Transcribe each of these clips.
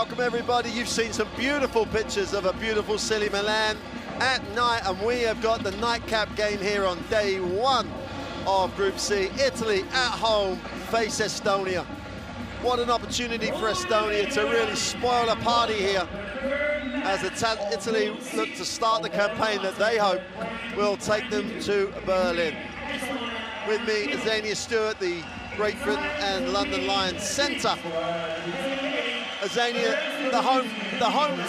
welcome everybody. You've seen some beautiful pictures of a beautiful Silly Milan at night, and we have got the nightcap game here on day one of Group C. Italy at home face Estonia. What an opportunity for Estonia to really spoil a party here as Italy look to start the campaign that they hope will take them to Berlin. With me, Xenia Stewart, the Great Britain and London Lions centre. Xenia, the home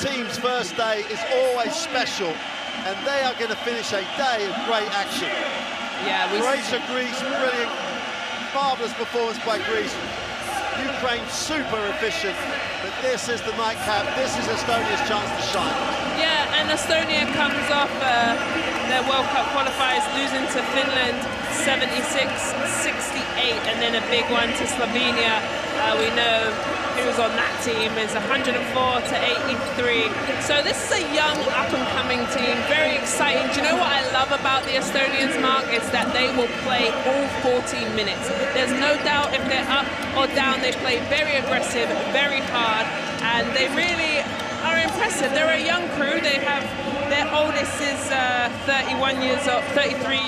team's first day is always special, and they are going to finish a day of great action. Yeah, Croatia, Greece, brilliant, marvellous performance by Greece. Ukraine super efficient, but this is the nightcap. This is Estonia's chance to shine. Yeah, and Estonia comes off their World Cup qualifiers, losing to Finland 76-68, and then a big one to Slovenia. We know who was on that team is 104-83. So this is a young, up-and-coming team, very exciting. Do you know what I love about the Estonians, Mark? It's that they will play all 14 minutes. There's no doubt if they're up or down, they play very aggressive, very hard, and they really are impressive. They're a young crew. They have, their oldest is 33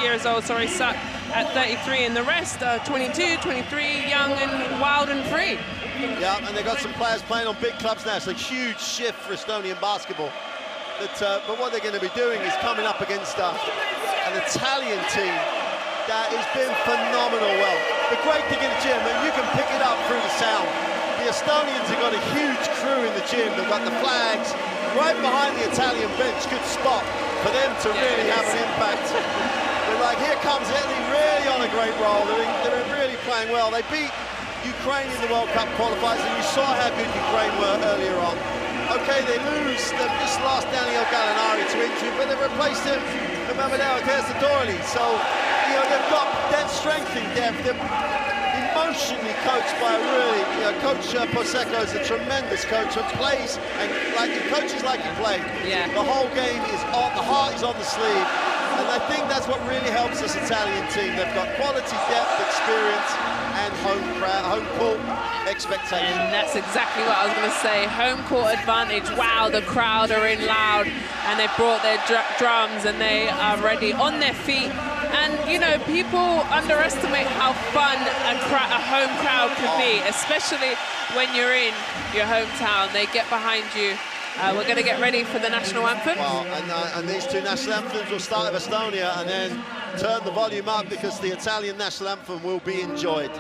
years old, sorry, at 33, and the rest are 22, 23, young and wild and free. Yeah, and they've got some players playing on big clubs now. It's a huge shift for Estonian basketball. But what they're going to be doing is coming up against an Italian team that has been phenomenal. Well, the great thing in the gym, and you can pick it up through the sound. The Estonians have got a huge crew in the gym. They've got the flags right behind the Italian bench. Good spot for them to really have an impact. But like, here comes Italy really on a great roll. They're really playing well. They beat Ukraine in the World Cup qualifiers, and you saw how good Ukraine were earlier on. Okay, they lose. They've just lost Daniel Gallinari to injury, but they've replaced him with Mamadou Terzadorli. So, you know, they've got that strength in depth. They're emotionally coached by a really, Coach Posecco is a tremendous coach who plays and coaches like he played. Yeah. The whole game is on, the heart is on the sleeve. And I think that's what really helps this Italian team. They've got quality, depth, experience, and home court expectation. And that's exactly what I was going to say. Home court advantage. Wow, the crowd are in loud, and they brought their drums, and they are ready on their feet. And you know, people underestimate how fun a home crowd can be, especially when you're in your hometown. They get behind you. We're going to get ready for the national anthem. Well, and these two national anthems will start with Estonia and then turn the volume up because the Italian national anthem will be enjoyed.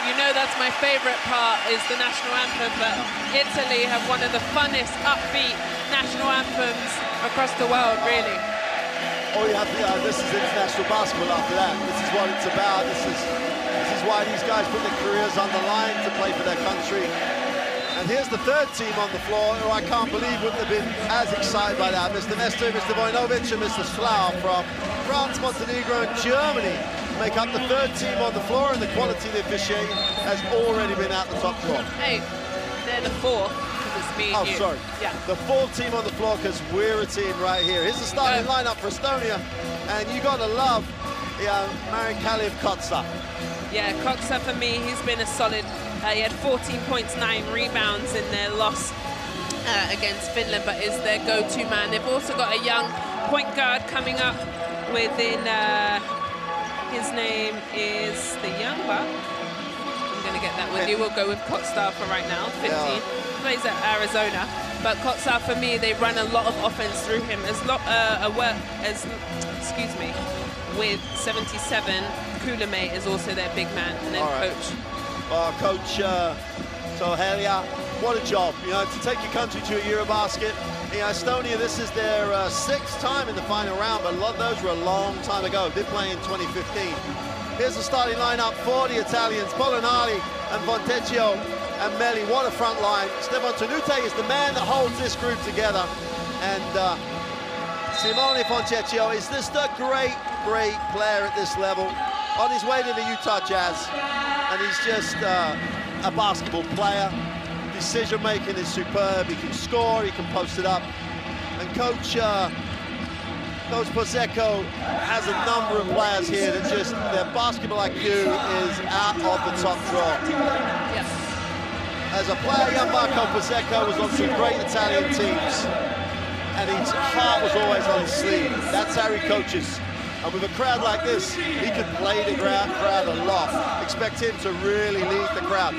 You know that's my favorite part, is the national anthem, but Italy have one of the funnest, upbeat national anthems across the world, really. Oh, yeah, this is international basketball after that. This is what it's about. This is why these guys put their careers on the line to play for their country. And here's the third team on the floor, who I can't believe wouldn't have been as excited by that. Mr. Nestor, Mr. Vojnovic, and Mr. Slau from France, Montenegro, and Germany make up the third team on the floor, and the quality of the officiating has already been out the top drawer. Hey, they're the fourth, because it's me and you. Sorry. Yeah. The fourth team on the floor, because we're a team right here. Here's the starting lineup for Estonia, and you got to love Marin Kaliv Kotsa. Yeah, Kotsa for me, he's been a solid. He had 14 points, 9 rebounds in their loss against Finland, but is their go-to man. They've also got a young point guard coming up within, his name is the young buck. I'm going to get that with you. We'll go with Kotsa for right now, 15. Yeah. Plays at Arizona. But Kotsa, for me, they run a lot of offense through him. Excuse me, with 77, Kulamate is also their big man, and then coach. Coach Tohelia, what a job, you know, to take your country to a EuroBasket. You know, Estonia, this is their 6th time in the final round, but a lot of those were a long time ago. They played in 2015. Here's the starting lineup for the Italians: Polonari and Fontecchio and Melli. What a front line. Stefan Tenute is the man that holds this group together. And Simone Fontecchio is just a great, great player at this level, on his way to the Utah Jazz. And he's just a basketball player. Decision-making is superb. He can score, he can post it up. And Coach Posecco has a number of players here that just, their basketball IQ is out of the top drawer. Yes. As a player, young Marco Posecco was on some great Italian teams, and his heart was always on his sleeve. That's how he coaches. And with a crowd like this, he can play the crowd a lot. Expect him to really lead the crowd.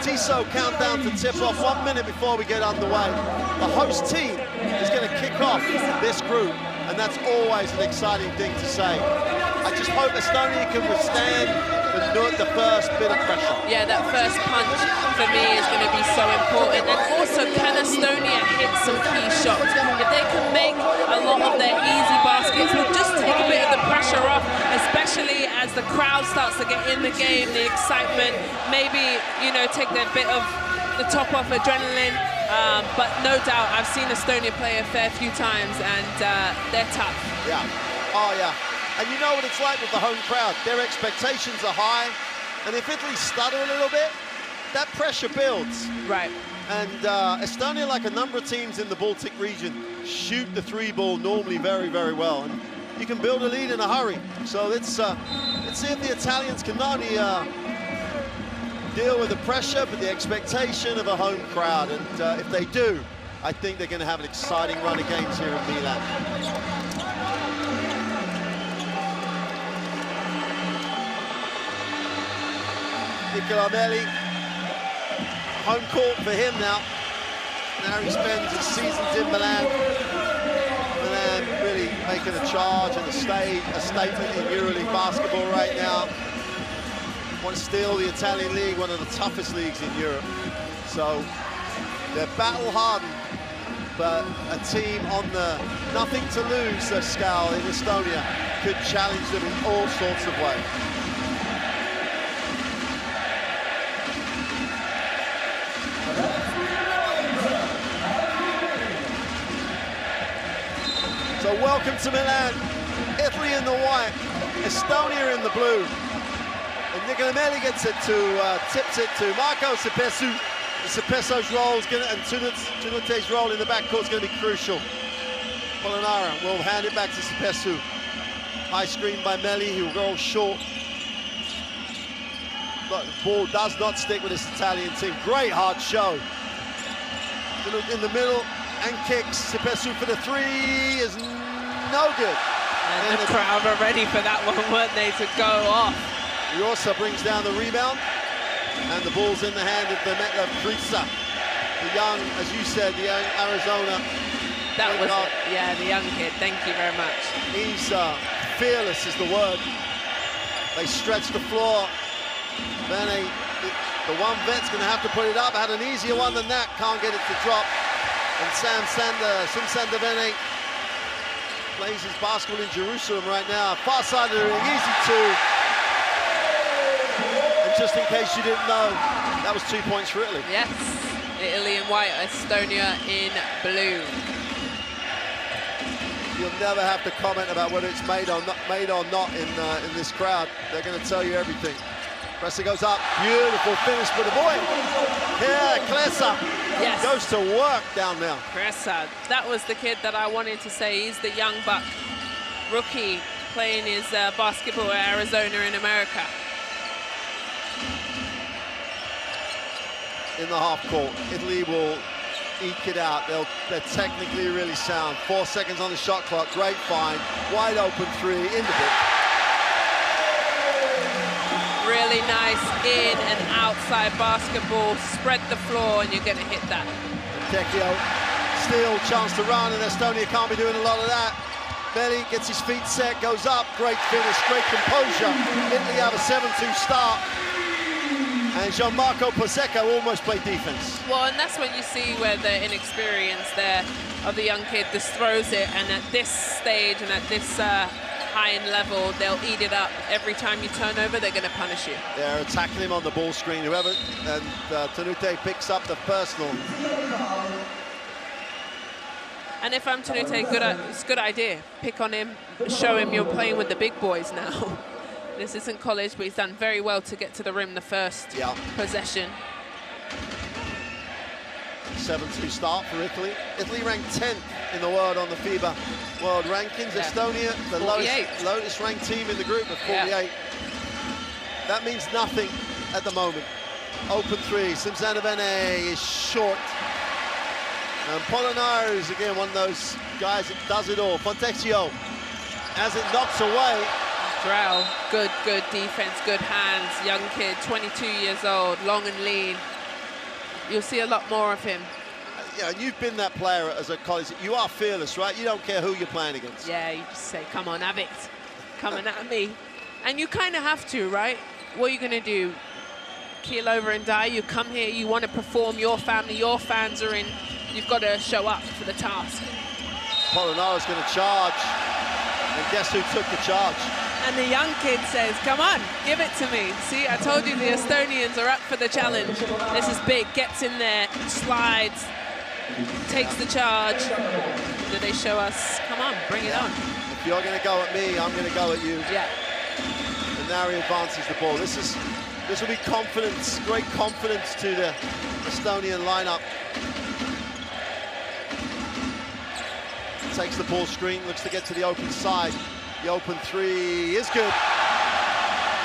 Tissot countdown to tip off 1 minute before we get underway. The host team is going to kick off this group, and that's always an exciting thing to say. I just hope Estonia can withstand the first bit of pressure. Yeah, that first punch for me is going to be so important. And also, can Estonia hit some key shots? If they can make a lot of their easy baskets, will just take a bit of the pressure off, especially as the crowd starts to get in the game, the excitement, maybe, you know, take their bit of the top off adrenaline. But no doubt, I've seen Estonia play a fair few times, and they're tough. Yeah. Oh, yeah. And you know what it's like with the home crowd. Their expectations are high, and if Italy stutter a little bit, that pressure builds. Right. And Estonia, like a number of teams in the Baltic region, shoot the 3-ball normally very, very well. And you can build a lead in a hurry. So let's see if the Italians can not only deal with the pressure, but the expectation of a home crowd. And if they do, I think they're going to have an exciting run of games here in Milan. Nicola Melli, home court for him now. Now he spends his seasons in Milan. Milan really making a charge and a statement in EuroLeague basketball right now. Want to steal the Italian league, one of the toughest leagues in Europe. So they're battle-hardened, but a team on the nothing to lose scale in Estonia could challenge them in all sorts of ways. So welcome to Milan, Italy in the white, Estonia in the blue. And Nicola Melli gets it to, tips it to Marco Sepessu. Sepesso's role is going to, and Tunute's role in the backcourt is going to be crucial. Polonara will hand it back to Sepessu. High screen by Melli, who rolls short. But the ball does not stick with this Italian team. Great hard show. In the middle, and kicks. Sepessu for the 3 is no good. And the crowd are ready for that one, weren't they, to go off. Riosa brings down the rebound, and the ball's in the hand of Demetla Krisa. The young, as you said, the young Arizona. That was it. Yeah, the young kid. Thank you very much. He's fearless is the word. They stretch the floor. Bene The one vet's going to have to put it up. Had an easier one than that. Can't get it to drop. And Sim Sandavene plays his basketball in Jerusalem right now. Far side of the ring, easy two. And just in case you didn't know, that was 2 points for Italy. Yes, Italy in white, Estonia in blue. You'll never have to comment about whether it's made or not in this crowd. They're going to tell you everything. Presser goes up, beautiful finish for the boy. Yeah, Klesa goes to work down there. Presser, that was the kid that I wanted to say. He's the young buck rookie playing his basketball at Arizona in America. In the half court, Italy will eke it out. They're technically really sound. 4 seconds on the shot clock, great find. Wide open three, in the book. Really nice in and outside basketball. Spread the floor and you're going to hit that. Tekio, steal, chance to run, and Estonia can't be doing a lot of that. Belly gets his feet set, goes up, great finish, great composure. Italy have a 7-2 start. And Gianmarco Pasecca almost played defense. Well, and that's when you see where the inexperience there of the young kid just throws it, and at this stage and at this high-end level, they'll eat it up. Every time you turn over, they're going to punish you. They're attacking him on the ball screen, whoever, and Tanute picks up the personal. And if I'm Tanute, it's a good idea. Pick on him, show him you're playing with the big boys now. This isn't college, but he's done very well to get to the rim the first possession. 7-2 start for Italy. Italy ranked 10th in the world on the FIBA world rankings. Yeah. Estonia, the lowest ranked team in the group at 48. Yeah. That means nothing at the moment. Open three, Simsanavene is short. And Polonara is again one of those guys that does it all. Fontecchio, as it knocks away. Drell, good defense, good hands, young kid, 22 years old, long and lean. You'll see a lot more of him. Yeah, and you've been that player as a college. You are fearless, right? You don't care who you're playing against. Yeah, you just say, come on, have it. Coming at me. And you kind of have to, right? What are you going to do? Keel over and die? You come here, you want to perform, your family, your fans are in. You've got to show up for the task. Polonara's going to charge. And guess who took the charge? And the young kid says, come on, give it to me. See, I told you the Estonians are up for the challenge. This is big, gets in there, slides, takes the charge. Do they show us, come on, bring it on. If you're going to go at me, I'm going to go at you. Yeah. And now he advances the ball. This will be confidence, great confidence to the Estonian lineup. Takes the ball screen, looks to get to the open side. The open three is good.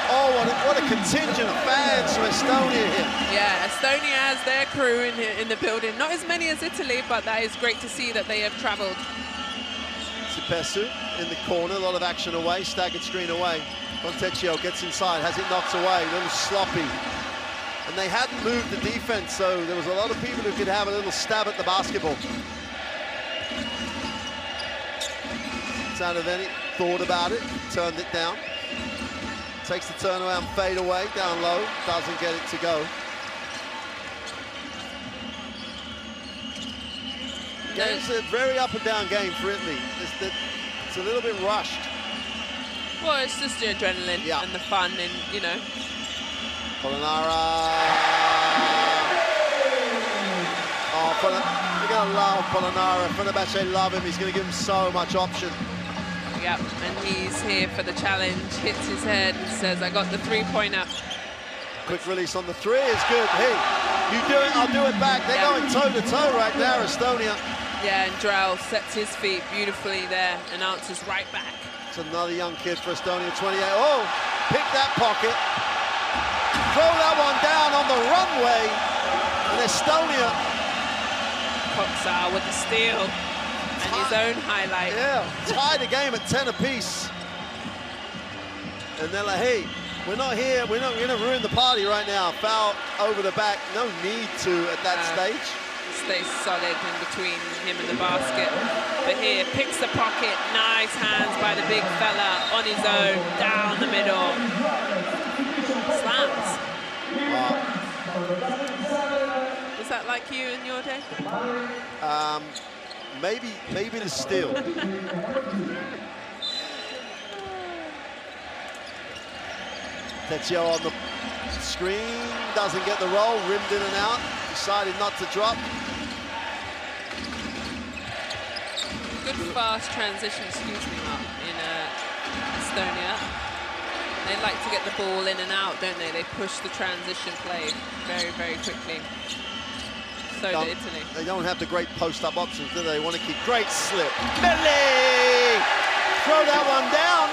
Oh, what a contingent of fans from Estonia here. Yeah, Estonia has their crew in the building. Not as many as Italy, but that is great to see that they have traveled. Sipesu in the corner, a lot of action away, staggered screen away. Fontecchio gets inside, has it knocked away, a little sloppy. And they hadn't moved the defense, so there was a lot of people who could have a little stab at the basketball. Sanaveni thought about it, turned it down. Takes the turnaround fade away, down low, doesn't get it to go. It's a very up and down game for Italy. It's a little bit rushed. Well, it's just the adrenaline and the fun, and you know. Polonara. Oh, you're gonna love Polonara. Fenerbahce love him. He's gonna give him so much option. Yep, and he's here for the challenge. Hits his head and says, I got the three-pointer. Quick release on the three is good. Hey, you do it, I'll do it back. They're going toe-to-toe right there, Estonia. Yeah, and Drell sets his feet beautifully there and answers right back. It's another young kid for Estonia, 28. Oh, pick that pocket. Throw that one down on the runway. And Estonia. Koksar with the steal. And his own highlight. Yeah, tied the game at 10 apiece. And they're like, hey, we're not here, we're not gonna ruin the party right now. Foul over the back, no need to at that stage. Stays solid in between him and the basket. But here, picks the pocket, nice hands by the big fella on his own, down the middle. Slams. Wow. that like you in your day? Maybe the steal. Tetio on the screen, doesn't get the roll, rimmed in and out, decided not to drop. Good fast transition, excuse me, Mark, in Estonia. They like to get the ball in and out, don't they? They push the transition play very, very quickly. So do Italy. They don't have the great post-up options, do they? They want to keep great slip. Belly! Throw that one down.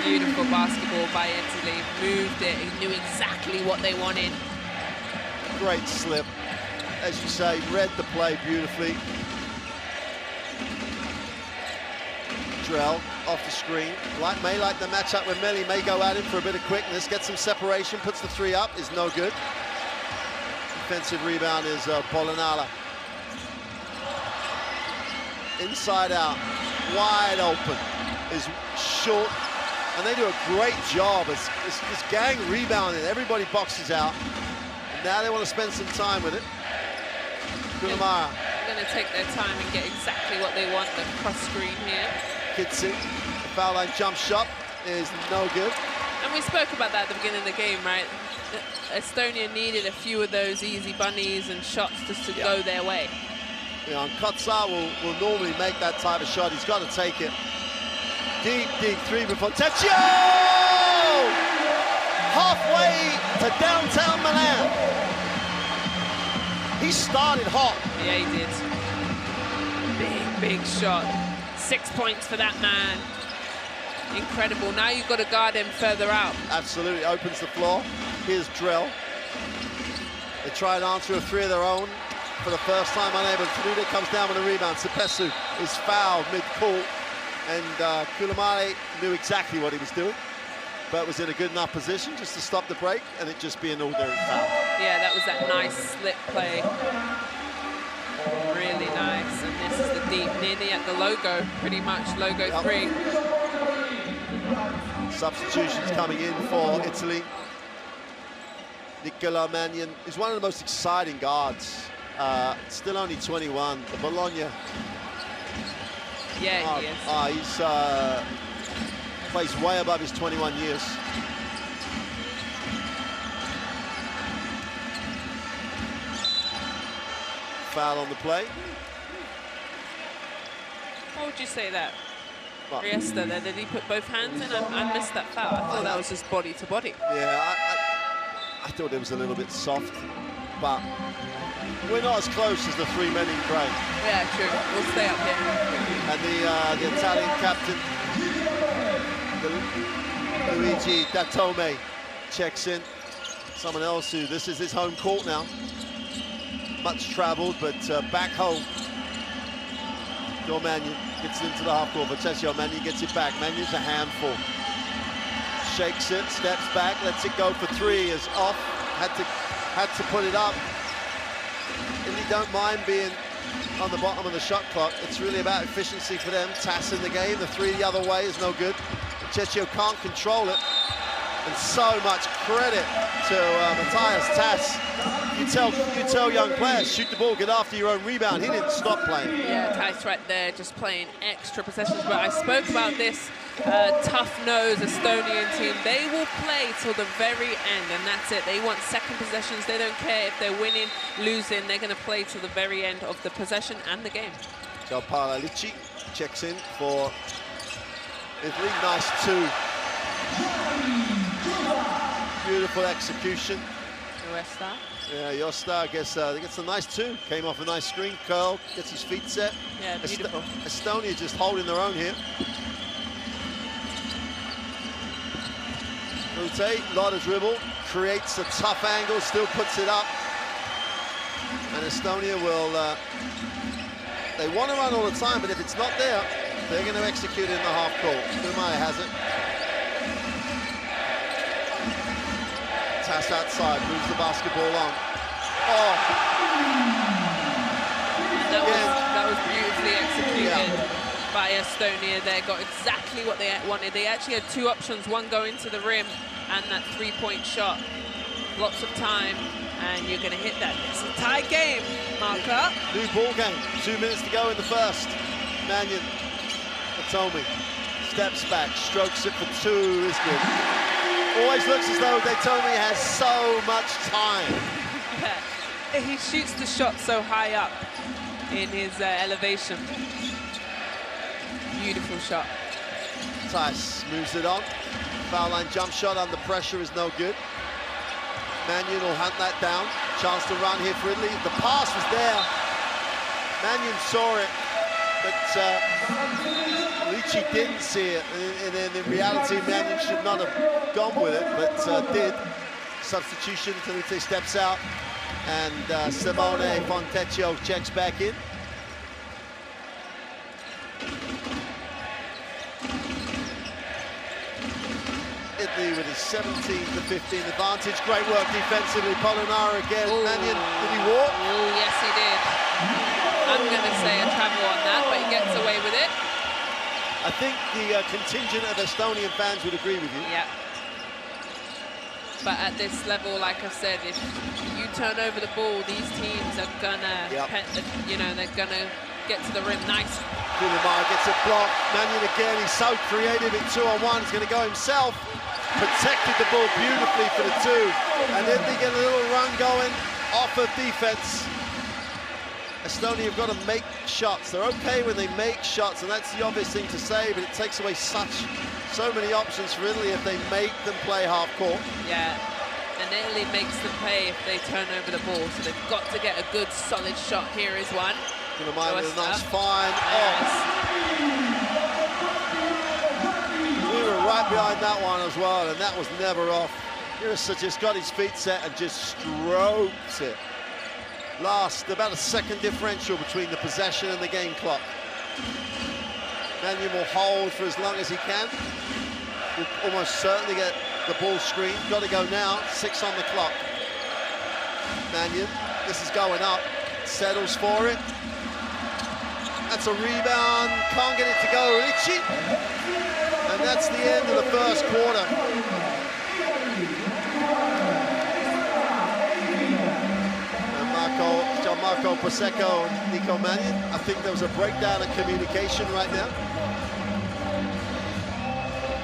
Beautiful basketball by Italy. Moved it. He knew exactly what they wanted. Great slip. As you say, read the play beautifully. Drell off the screen. May like the matchup with Melli, may go at him for a bit of quickness, get some separation, puts the three up, is no good. Defensive rebound is Polonara. Inside out, wide open, is short, and they do a great job. It's gang rebounding, everybody boxes out. And now they want to spend some time with it. Kulamara. They're going to take their time and get exactly what they want, the cross screen here. Kitson, the foul line jump shot is no good. And we spoke about that at the beginning of the game, right? Estonia needed a few of those easy bunnies and shots just to go their way. Yeah, and Kotsar will normally make that type of shot. He's got to take it. Deep three before Tetio! Halfway to downtown Milan. He started hot. Yeah, he did. Big shot. 6 points for that man. Incredible. Now you've got to guard him further out. Absolutely. Opens the floor. Here's Drell. They try and answer a three of their own. For the first time, unable to do that. Comes down with a rebound. Sepesu is fouled mid-court. And Kulamari knew exactly what he was doing, but was in a good enough position just to stop the break, and it just be an ordinary foul. Yeah, that was that nice slip play. Really nice. And this is the deep, nearly at the logo, pretty much, logo 3. Substitutions coming in for Italy. Nicola Mannion is one of the most exciting guards. Still only 21. The Bologna. Yeah, he is. He's plays way above his 21 years. Foul on the play. What would you say that? Riesta there, did he put both hands in? I missed that foul. I thought that was just body to body. Yeah, I thought it was a little bit soft, but we're not as close as the three men in grey. Yeah, true. We'll stay up here. And the Italian captain, Luigi Datome, checks in. Someone else who, this is his home court now. Much travelled, but back home. Mannion gets it into the half court, but Mannion gets it back. Mannion's a handful. Shakes it, steps back, lets it go for three, is off. Had to put it up. And you don't mind being on the bottom of the shot clock. It's really about efficiency for them. Tass in the game, the three the other way is no good. Cecchio can't control it. And so much credit to Matthias Tass. You tell young players, shoot the ball, get after your own rebound. He didn't stop playing. Yeah, Tass right there, just playing extra possessions. But I spoke about this tough-nosed Estonian team. They will play till the very end, and that's it. They want second possessions. They don't care if they're winning, losing. They're going to play till the very end of the possession and the game. So Palalici checks in for Italy. Nice two. Beautiful execution. Josta. Yeah, Josta gets a nice two. Came off a nice screen, curl, gets his feet set. Yeah, beautiful. Estonia just holding their own here. Rute, a lot of dribble, creates a tough angle, still puts it up. And Estonia will, they want to run all the time, but if it's not there, they're going to execute it in the half court. Kumaya has it. Tass outside, moves the basketball on. Oh! That was beautifully executed by Estonia there. Got exactly what they wanted. They actually had two options, one going to the rim and that three-point shot. Lots of time. and you're going to hit that. It's a tie game, Marco. New ball game, 2 minutes to go in the first. Mannion, Atomi, steps back, strokes it for two, is good. Always looks as though Atomi has so much time. Yeah. He shoots the shot so high up in his elevation. Beautiful shot. Tice moves it on. Foul line jump shot under pressure is no good. Mannion will hunt that down. Chance to run here for Italy. The pass was there. Mannion saw it, but Lici didn't see it. And in reality, Mannion should not have gone with it, but did. Substitution, Talite steps out, and Simone Fontecchio checks back in. Italy with a 17-15 advantage. Great work defensively. Polonara again. Ooh. Mannion, did he walk? Oh, yes, he did. I'm going to say a travel on that, but he gets away with it. I think the contingent of Estonian fans would agree with you. Yeah. But at this level, like I said, if you turn over the ball, these teams are gonna, they're gonna get to the rim nice. Gulimar gets it blocked. Mannion again, he's so creative in 2-on-1. He's gonna go himself. Protected the ball beautifully for the two. And then they get a little run going off of defense. Estonia have got to make shots. They're okay when they make shots, and that's the obvious thing to say, but it takes away so many options for Italy if they make them play half court. Yeah, and Italy makes them pay if they turn over the ball, so they've got to get a good, solid shot. Here is one. Gulimar with a nice find. Yes. We were right behind that one as well, and that was never off. Jurisic just got his feet set and just stroked it. Last, about a second differential between the possession and the game clock. Mannion will hold for as long as he can. Will almost certainly get the ball screen. Got to go now, 6 on the clock. Mannion, this is going up, settles for it. That's a rebound, can't get it to go, Lici. And that's the end of the first quarter. Gianmarco Prosecco and Nico Mannion. I think there was a breakdown in communication right now.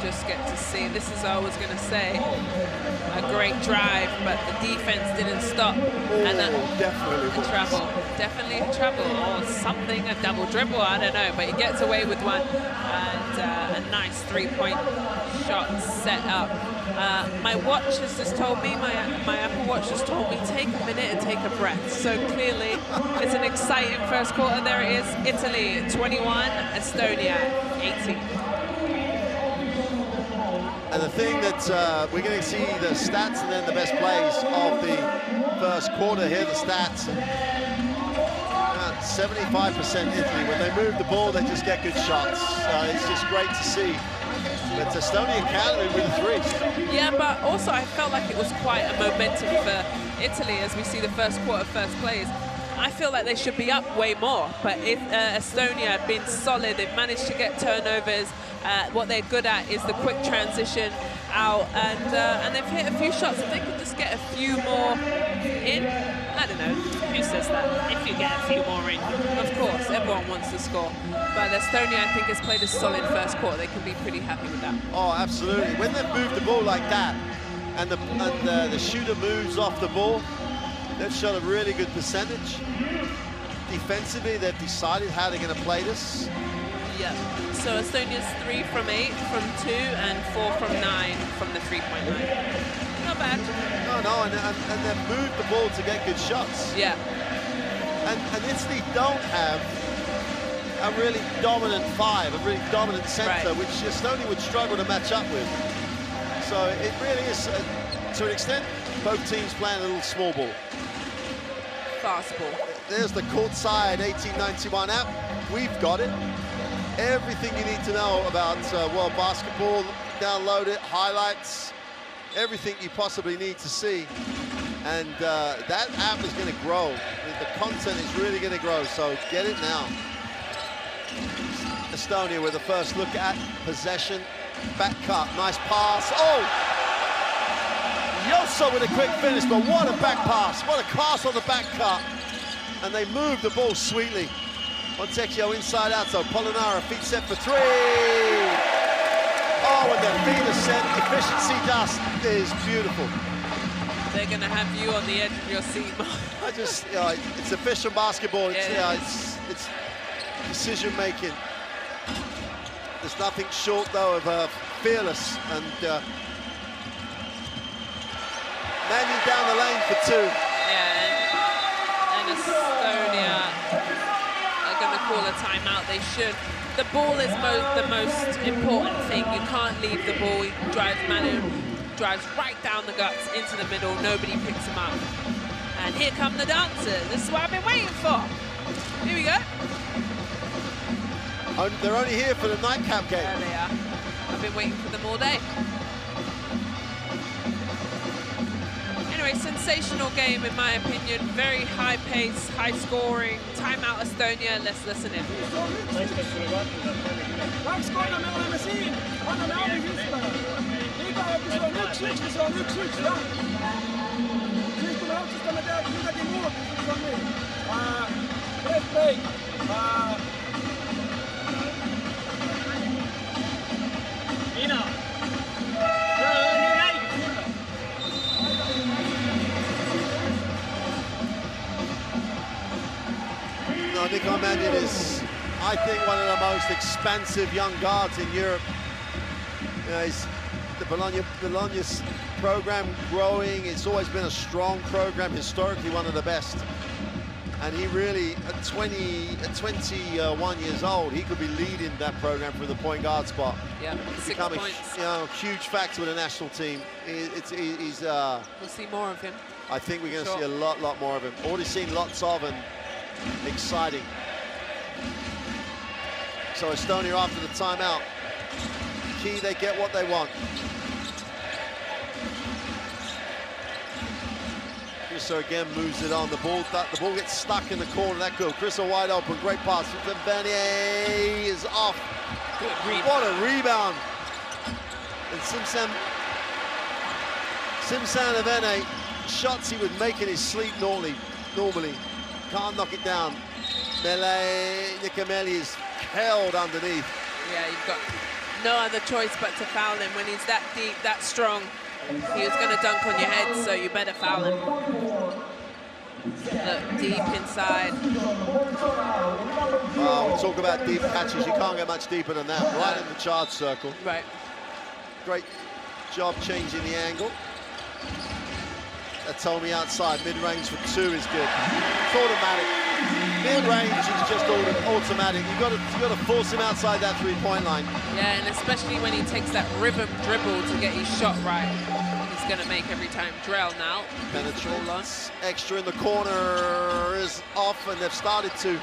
Just get to see, this is what I was going to say, a great drive, but the defense didn't stop. And definitely a travel, definitely a travel, or something, a double dribble, I don't know, but he gets away with one, and a nice three-point shot set up. My watch has just told me, my Apple Watch just told me, take a minute and take a breath. So clearly, it's an exciting first quarter. There it is, Italy 21, Estonia 18. And the thing that we're going to see the stats and then the best plays of the first quarter here, the stats. 75% Italy. When they move the ball, they just get good shots. It's just great to see. But Estonia countering with a three. Yeah, but also I felt like it was quite a momentum for Italy as we see the first quarter, first plays. I feel like they should be up way more, but if Estonia have been solid, they've managed to get turnovers. What they're good at is the quick transition out, and they've hit a few shots. If they could just get a few more in, I don't know, who says that? If you get a few more in, of course, everyone wants to score. But Estonia, I think, has played a solid first quarter. They can be pretty happy with that. Oh, absolutely. When they've moved the ball like that, and the shooter moves off the ball, they've shown a really good percentage. Defensively, they've decided how they're going to play this. Yeah. So Estonia's 3 from 8 from 2 and 4 from 9 from the three-point line. Not bad. No, and they've moved the ball to get good shots. Yeah. And Italy don't have a really dominant 5, a really dominant center, which Estonia would struggle to match up with. So it really is, to an extent, both teams playing a little small ball. Fast ball. There's the courtside 1891 app. We've got it. Everything you need to know about world basketball, download it, highlights, everything you possibly need to see. And that app is going to grow. The content is really going to grow, so get it now. Estonia with the first look at possession. Back cut, nice pass. Oh! Yosso with a quick finish, but what a back pass. What a pass on the back cut. And they move the ball sweetly. Fontecchio inside out, so Polonara, feet set for three. Oh, and their feet are set. Efficiency dust is beautiful. They're going to have you on the edge of your seat, Mark. I just, it's efficient basketball. It's, it's decision making. There's nothing short, though, of fearless. And Mannion down the lane for two. Yeah, and Estonia are going to call a timeout. They should. The ball is the most important thing. You can't leave the ball. He drives right down the guts into the middle. Nobody picks him up. And here come the dancers. This is what I've been waiting for. Here we go. They're only here for the nightcap game. There they are. I've been waiting for them all day. Anyway, sensational game in my opinion. Very high pace, high scoring. Timeout Estonia. Let's listen in. Nico Mannion is, I think, one of the most expansive young guards in Europe. You know, the Bologna's program growing. It's always been a strong program, historically one of the best. And he really, at 21 years old, he could be leading that program for the point guard spot. Yeah, 6 points. A huge factor with the national team. He's we'll see more of him. I think we're going to see a lot more of him. Already seen lots of, and exciting. So Estonia after the timeout. Key, they get what they want. Chriso again moves it on. The ball gets stuck in the corner. That good. Chriso wide open. Great pass. Bernier is off. Good rebound. What a rebound. And Simsan Avene, shots he would make in his sleep normally. Can't knock it down. Nicameli is held underneath. Yeah, you've got no other choice but to foul him when he's that deep, that strong. He was going to dunk on your head, so you better foul him. Look, deep inside. Oh, we talk about deep catches. You can't get much deeper than that. Right in the charge circle. Right. Great job changing the angle. That told me outside. Mid-range for two is good. It's automatic. Mid-range is just automatic. You've got to force him outside that three-point line. Yeah, and especially when he takes that rhythm dribble to get his shot right. He's going to make every time. Drell now. Penetrates. Extra in the corner is off, and they've started to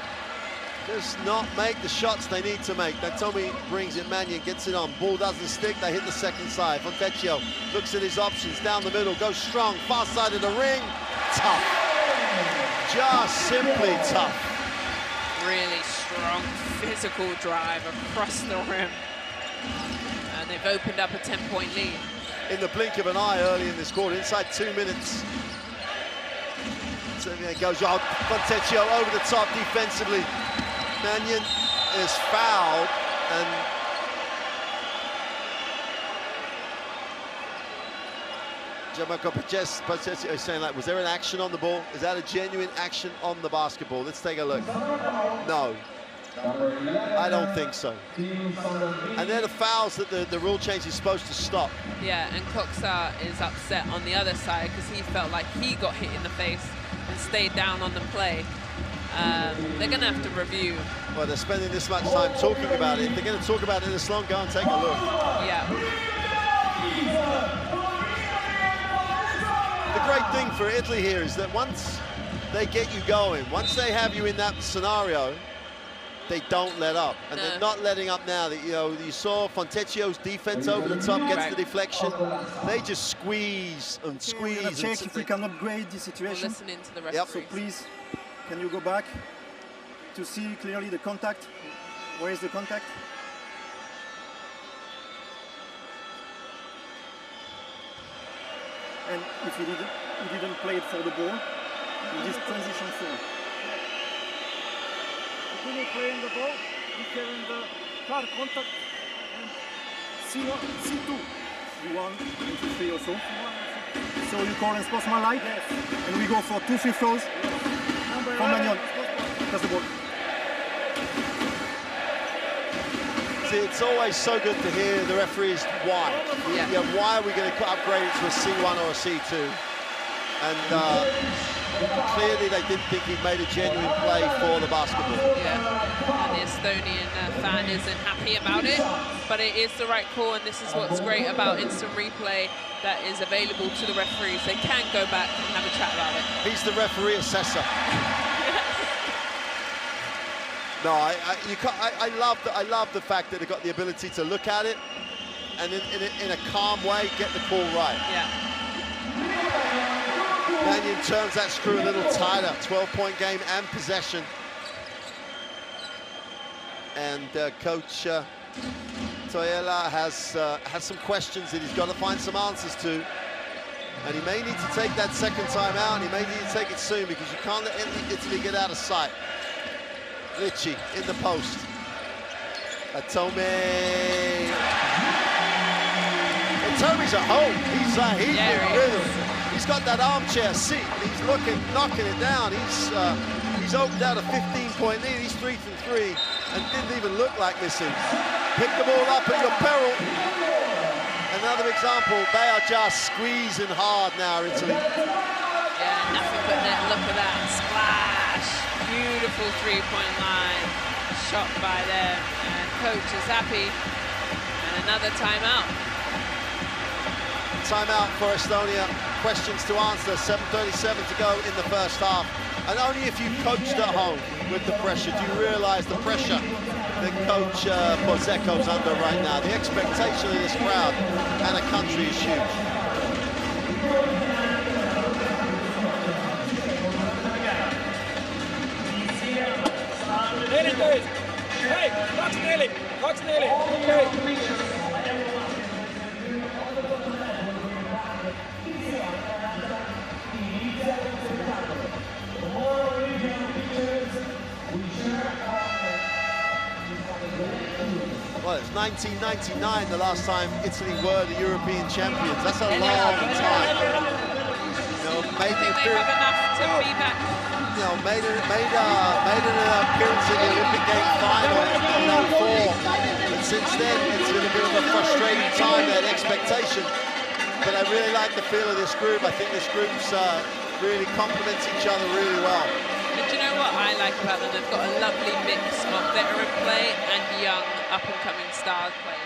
just not make the shots they need to make. Natomi brings it, Mannion gets it on. Ball doesn't stick, they hit the second side. Fontecchio looks at his options, down the middle, goes strong, far side of the ring. Tough. Just simply tough. Really strong physical drive across the rim. And they've opened up a 10-point lead. In the blink of an eye early in this quarter, inside 2 minutes. So it goes out, Fontecchio over the top defensively. Mannion is fouled, and Gianmarco Fontecchio is saying, like, was there an action on the ball? Is that a genuine action on the basketball? Let's take a look. No, I don't think so. And they're the fouls that the rule change is supposed to stop. Yeah, and Coxar is upset on the other side because he felt like he got hit in the face and stayed down on the play. They're going to have to review. Well, they're spending this much time talking about it. If they're going to talk about it this long, go and take a look. Yeah. The great thing for Italy here is that once they get you going, once they have you in that scenario, they don't let up. And they're not letting up now. That, you saw Fontecchio's defense over the top, gets the deflection. They just squeeze and squeeze. We're gonna check if we can upgrade the situation. We'll listen into the referee. So please, can you go back to see clearly the contact? Where is the contact? and if he didn't play it for the ball in this transition zone. If he didn't play in the ball, he can in the hard contact and C1, C2. C1, C3 or so. So you call in sportsmanlike, yes. And we go for 2 free throws from Magnon. That's the ball. See, it's always so good to hear the referees why. Yeah, why are we going to upgrade it to a C1 or a C2? And clearly they didn't think he'd made a genuine play for the basketball. Yeah, and the Estonian fan isn't happy about it, but it is the right call, and this is what's great about instant replay that is available to the referees. They can go back and have a chat about it. He's the referee assessor. No, I love the fact that they got the ability to look at it and in a calm way get the call right. Yeah. Magnon turns that screw a little tighter. 12-point game and possession. And Coach Toyela has some questions that he's got to find some answers to. And he may need to take that second time out, and he may need to take it soon because you can't let Italy get out of sight. Ricci in the post. Atome. Atome's at home. He's in rhythm. He's got that armchair seat. He's knocking it down. He's opened out a 15-point lead. He's 3 from 3 and didn't even look like missing. Pick the ball up at your peril. Another example. They are just squeezing hard now, Italy. Yeah, nothing but net. Look at that splash. Beautiful three-point line. Shot by them. And coach is happy. And another timeout. Timeout for Estonia. Questions to answer. 7:37 to go in the first half. And only if you've coached at home with the pressure do you realise the pressure that Coach Bozeko's under right now. The expectation of this crowd and a country is huge. Hey, Cox nearly. Okay. Well, it's 1999 the last time Italy were the European champions. That's a long time. You know, made they have enough to be back. You know, made an appearance in the Olympic game final in 04. But since then, it's been a bit of a frustrating time, that expectation. But I really like the feel of this group. I think this group's really complements each other really well. And do you know what I like about them? They've got a lovely mix of veteran play and young, up-and-coming stars play.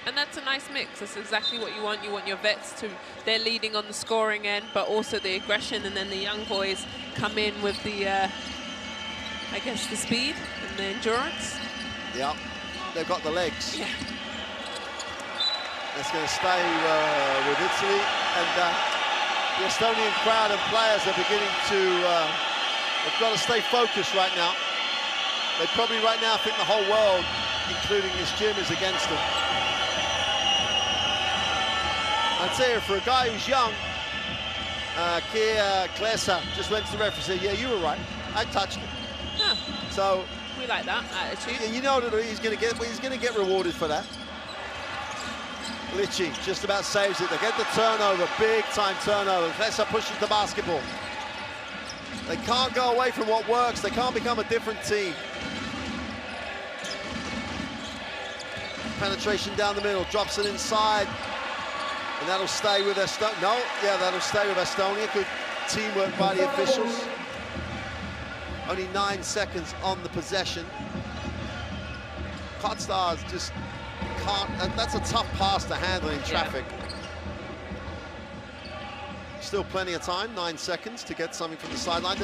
And that's a nice mix. That's exactly what you want. You want your vets to, they're leading on the scoring end, but also the aggression, and then the young boys come in with the, I guess, the speed and the endurance. Yeah, they've got the legs. Yeah. That's going to stay with Italy, and the Estonian crowd and players are beginning to, they've got to stay focused right now. They probably right now think the whole world, including this gym, is against them. I'd say for a guy who's young, Kia Klesa just went to the referee and said, yeah, you were right, I touched him. Huh. So we like that attitude. You know that he's going to get rewarded for that. Licci just about saves it. They get the turnover, big time turnover. Klesa pushes the basketball. They can't go away from what works. They can't become a different team. Penetration down the middle, drops it inside. And that'll stay with Estonia. No, yeah, that'll stay with Estonia. Good teamwork by the officials. Only 9 seconds on the possession. Stars just can't, that's a tough pass to handle in traffic. Yeah. Still plenty of time, 9 seconds to get something from the sideline.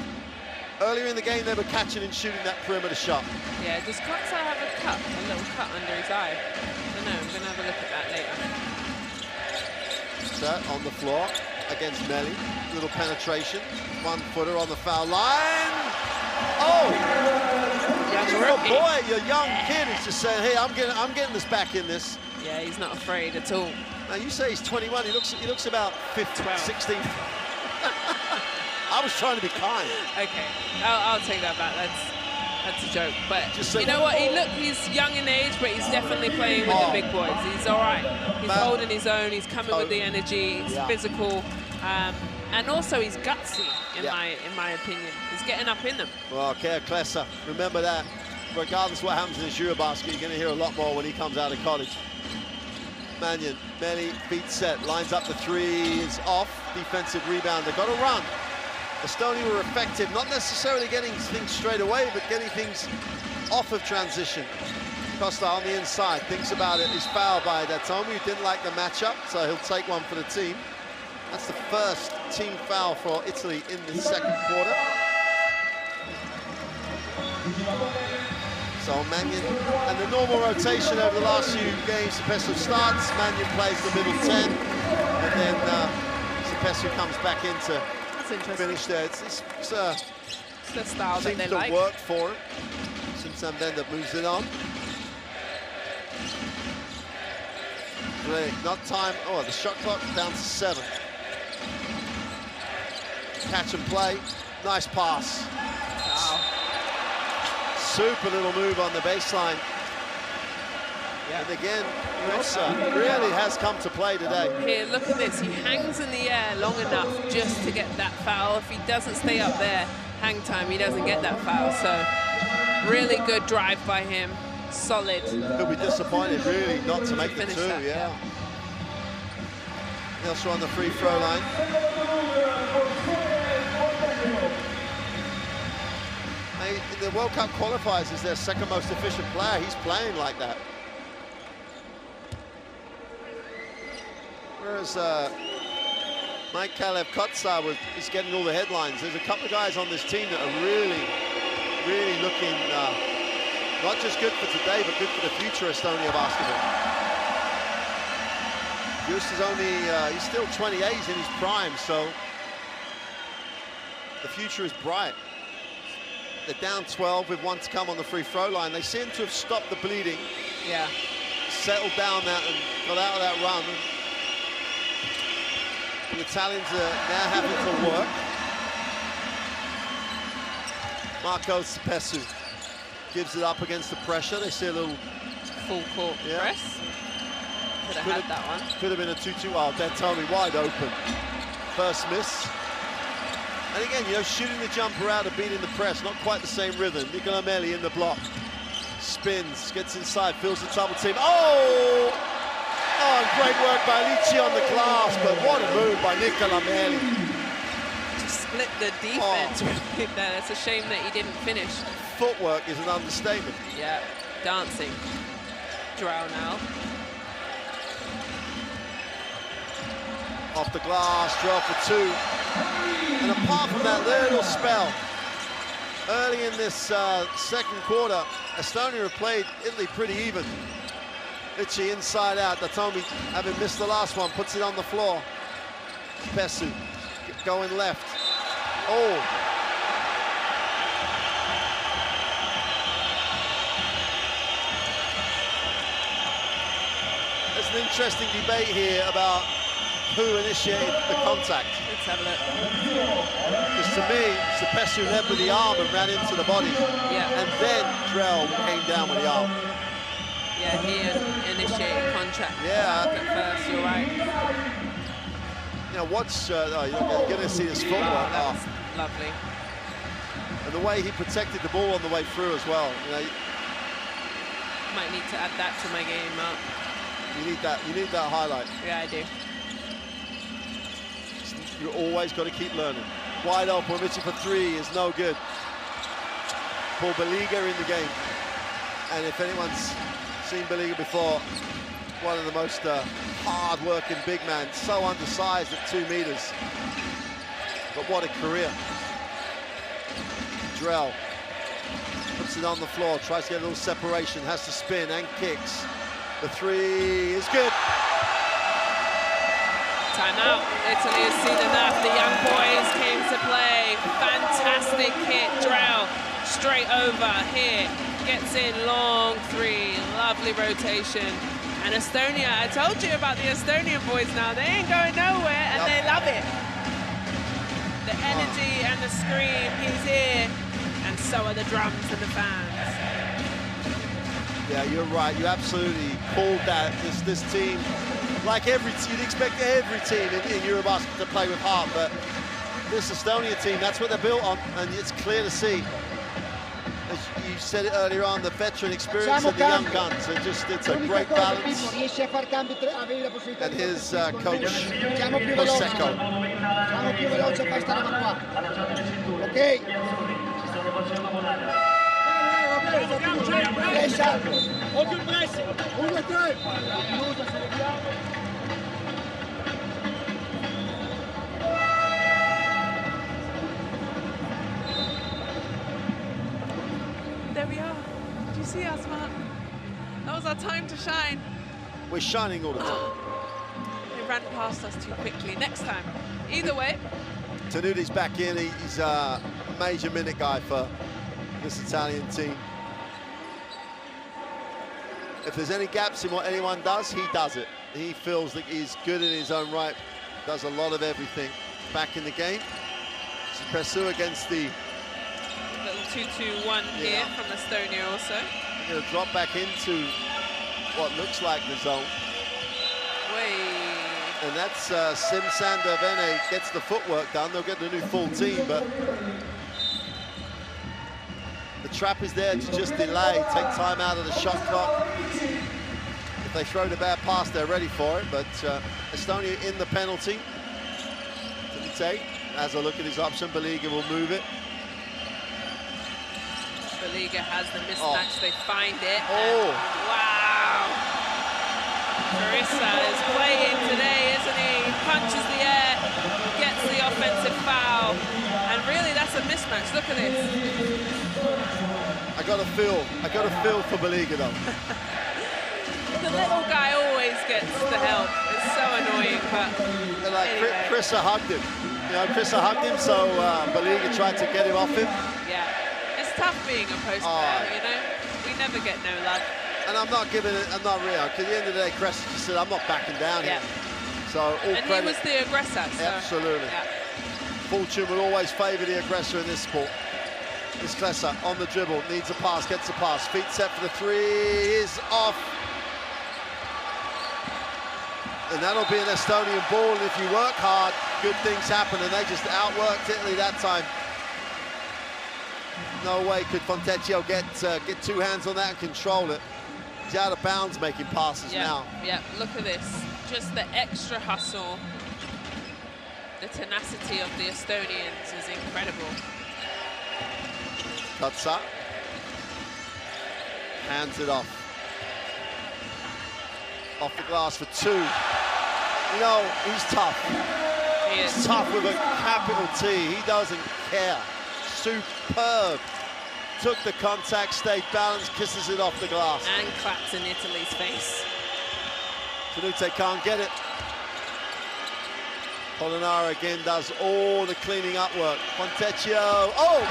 Earlier in the game, they were catching and shooting that perimeter shot. Yeah, does Coxa have a little cut under his eye? I don't know, I'm gonna have a look at that later. That on the floor against Melli. Little penetration, 1-footer on the foul line. Oh! Your boy, your young kid is just saying, hey, I'm getting this back in this. Yeah, he's not afraid at all. Now you say he's 21. He looks about 15, 16. I was trying to be kind. Okay, I'll take that back. That's a joke. But Just you know what? He's young in age, but he's definitely playing with the big boys. He's all right. He's holding his own. He's coming with the energy. He's physical, and also he's gutsy. In my opinion, he's getting up in them. Well, Keir Klesser, remember that. Regardless of what happens in this EuroBasket, you're going to hear a lot more when he comes out of college. Mannion, belly, feet set, lines up the three, is off. Defensive rebound. They've got to run. Estonia were effective, not necessarily getting things straight away, but getting things off of transition. Costa on the inside, thinks about it, is fouled by Datomi, who didn't like the matchup, so he'll take one for the team. That's the first team foul for Italy in the second quarter. So Mannion, and the normal rotation over the last few games, Sepesu starts, Mannion plays the middle 10, and then Sepesu comes back in to finish there. It's the style that they like. Seems to work for him. Since Zambenda moves it on. Not time. Oh, the shot clock down to 7. Catch and play. Nice pass. Wow. Super little move on the baseline. Yeah. And again, Rosa really has come to play today. Here, look at this. He hangs in the air long enough just to get that foul. If he doesn't stay up there, hang time, he doesn't get that foul. So really good drive by him. Solid. He'll be disappointed, really, not to make the two. That, yeah. Nelson on the free throw line. In the World Cup qualifiers, is their second most efficient player. He's playing like that. Whereas Mike Kalev-Kotsar is getting all the headlines. There's a couple of guys on this team that are really, really looking not just good for today, but good for the future of Estonia basketball. Just is only, he's still 28, he's in his prime, so the future is bright. They're down 12 with one to come on the free throw line. They seem to have stopped the bleeding. Yeah. Settled down that and got out of that run. The Italians are now having to work. Marco Sepesu gives it up against the pressure. They see a little full court press. Could have had that one. Could have been a 2-2. Oh, Datomi wide open. First miss. And again, you know, shooting the jumper out of beating the press, not quite the same rhythm. Nicola Meli in the block. Spins, gets inside, feels the double team. Oh! Oh, great work by Lici on the glass, but what a move by Nicola Meli. Just split the defense right there. It's a shame that he didn't finish. Footwork is an understatement. Yeah, dancing. Drow now. Off the glass, draw for 2. And apart from that little spell, early in this second quarter, Estonia have played Italy pretty even. Lici inside out, Datomi, having missed the last one, puts it on the floor. Pesu going left. Oh. There's an interesting debate here about who initiated the contact. Let's have a look. Because to me, Sepesu led with the arm and ran into the body. Yeah. And then Drell came down with the arm. Yeah, he initiated contact. Yeah. At first, you're right. You know, watch, you're going to see this footwork. That was lovely. And the way he protected the ball on the way through as well. You know, might need to add that to my game, Mark. You need that highlight. Yeah, I do. You always got to keep learning. Wide open, Richie for 3 is no good. Paul Beliga in the game. And if anyone's seen Beliga before, one of the most hard-working big men, so undersized at 2 meters. But what a career. Drell puts it on the floor, tries to get a little separation, has to spin and kicks. The 3 is good. Timeout. Italy has seen enough. The young boys came to play. Fantastic hit. Drell straight over here. Gets in long 3. Lovely rotation. And Estonia, I told you about the Estonian boys now. They ain't going nowhere, and they love it. The energy and the scream, he's here. And so are the drums and the fans. Yeah, you're right. You absolutely called that. This team, like you'd expect every team in EuroBasket to play with heart, but this Estonia team, that's what they're built on, and it's clear to see. As you said it earlier on, the veteran experience and the young guns, it's a great balance. And his coach, Prosecco. There we are. Did you see us, man? That was our time to shine. We're shining all the time. They ran past us too quickly. Next time. Either way. Tenute's back in. He's a major minute guy for this Italian team. If there's any gaps in what anyone does, he does it. He feels that he's good in his own right, does a lot of everything. Back in the game. Pressu against the little 2-2-1 here from Estonia also. Going to drop back into what looks like the zone. And that's Sim Sander Vene gets the footwork done. They'll get the new full team, but the trap is there to just delay, take time out of the shot clock. If they throw the bad pass, they're ready for it, but Estonia in the penalty. Tinite has a look at his option. Baliga will move it. Baliga has the mismatch, they find it. Wow! Carissa is playing today, isn't he? Punches the air, gets the offensive foul, and really that's a mismatch. Look at this. I got a feel for Baliga though. The little guy always gets the help. It's so annoying, but like anyway. Carissa hugged him. You know, Carissa hugged him, so Baliga tried to get him off him. Yeah, it's tough being a post player, you know? We never get no love. And I'm not giving it, I'm not real, because at the end of the day, Cressa just said, I'm not backing down here. So all and credit. he was the aggressor. So. Absolutely. Yeah. Fortune will always favour the aggressor in this sport. This Cressa on the dribble, needs a pass, gets a pass, feet set for the three, is off. And that'll be an Estonian ball, and if you work hard, good things happen, and they just outworked Italy that time. No way could Fontecchio get two hands on that and control it. He's out of bounds making passes now. Yeah, look at this. Just the extra hustle. The tenacity of the Estonians is incredible. Kotsa. Hands it off. Off the glass for two. You know, he's tough. He is. He's tough with a capital T. He doesn't care. Superb. Took the contact, stayed balanced, kisses it off the glass. And claps in Italy's face. Tinite can't get it. Polonara again does all the cleaning up work. Fontecchio, oh!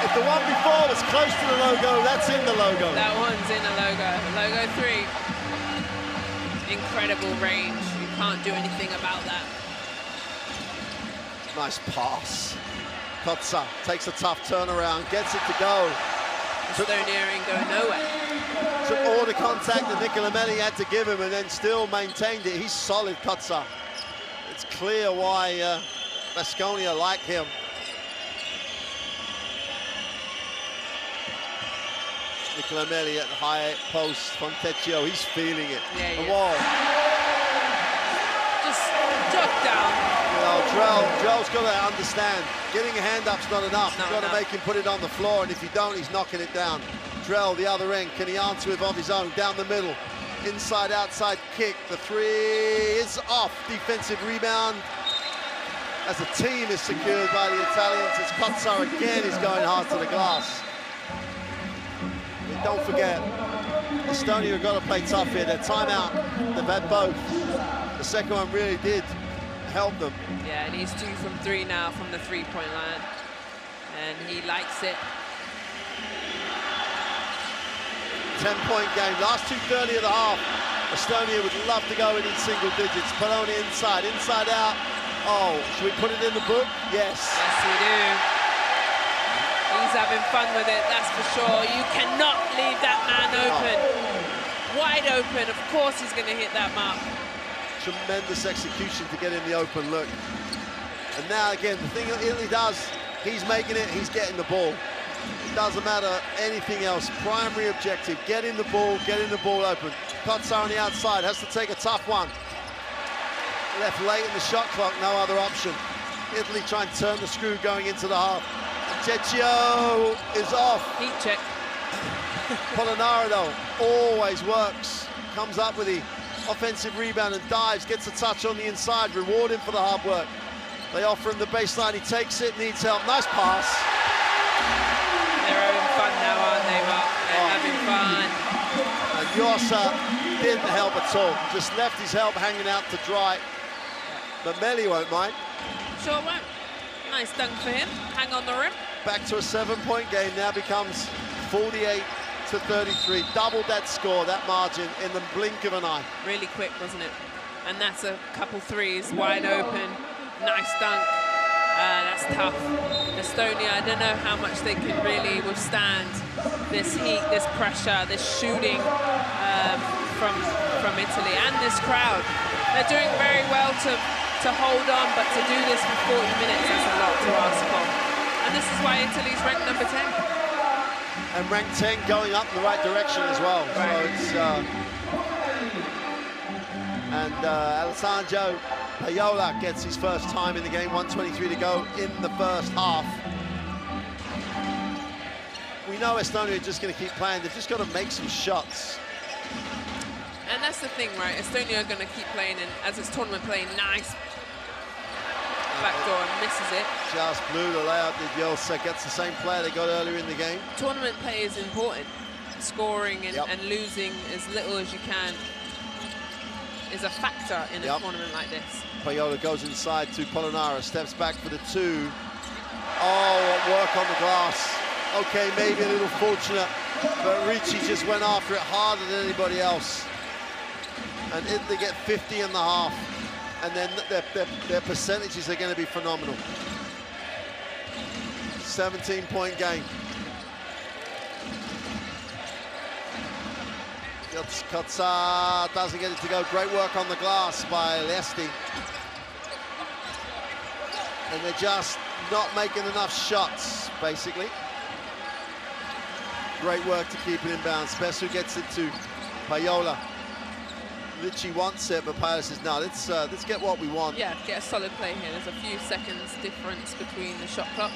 If the one before was close to the logo, that's in the logo. That one's in the logo. Logo 3. Incredible range. You can't do anything about that. Nice pass. Kotsa takes a tough turnaround, gets it to go. Estonia ain't going nowhere. Took all the contact that Nicola Melli had to give him and then still maintained it. He's solid, Kotsa. It's clear why Baskonia like him. Nicola Melli at the high post, Fontecchio, he's feeling it. Yeah, the wall. Just duck down. You know, Drell's got to understand, getting a hand up's not enough. You've got to make him put it on the floor, and if you don't, he's knocking it down. Drell, the other end, can he answer with of his own? Down the middle, inside, outside kick. The three is off. Defensive rebound. As the team is secured by the Italians, as Kotsa again is going hard to the glass. Don't forget, Estonia have got to play tough here. Their timeout, they've had both. The second one really did help them. Yeah, and he's 2 from 3 now from the three-point line. And he likes it. 10-point game. Last 2:30 of the half. Estonia would love to go in single digits. Poloni inside out. Oh, should we put it in the book? Yes. Yes, we do. He's having fun with it, that's for sure. You cannot leave that man open. Wide open, of course he's going to hit that mark. Tremendous execution to get in the open look. And now again, the thing that Italy does, he's making it, he's getting the ball. It doesn't matter anything else. Primary objective, getting the ball open. Kotsar on the outside, has to take a tough one. Left late in the shot clock, no other option. Italy trying to turn the screw going into the half. Cecchio is off. Heat check. Polonara though, always works. Comes up with the offensive rebound and dives, gets a touch on the inside, reward him for the hard work. They offer him the baseline, he takes it, needs help. Nice pass. They're having fun now, aren't they, Mark? They're having fun. And Yossa didn't help at all. Just left his help hanging out to dry. But Melli won't mind. Sure won't. Nice dunk for him. Hang on the rim. Back to a 7-point game, now becomes 48-33. Doubled that score, that margin, in the blink of an eye. Really quick, wasn't it? And that's a couple threes, wide open. Nice dunk. That's tough. Estonia, I don't know how much they can really withstand this heat, this pressure, this shooting from Italy and this crowd. They're doing very well to hold on, but to do this for 40 minutes, that's a lot to ask for. And this is why Italy's ranked number 10. And ranked 10 going up in the right direction as well. Right. So it's, Alessandro Paiola gets his first time in the game, 1:23 to go in the first half. We know Estonia are just going to keep playing. They've just got to make some shots. And that's the thing, right? Estonia are going to keep playing, and as it's tournament playing, nice backdoor and misses it. Just blew the layup. Yossa gets the same player they got earlier in the game. Tournament play is important. Scoring and losing as little as you can is a factor in a tournament like this. Paiola goes inside to Polonara, steps back for the two. Oh, work on the glass. Okay, maybe a little fortunate, but Ricci just went after it harder than anybody else. And Italy get 50 and a half, and then their percentages are going to be phenomenal. 17-point game. Kotsar doesn't get it to go. Great work on the glass by Lesti. And they're just not making enough shots, basically. Great work to keep it in bounds. Spessu gets it to Paiola. Ricci wants it, but Paiola says, no, let's get what we want. Yeah, get a solid play here. There's a few seconds difference between the shot clock.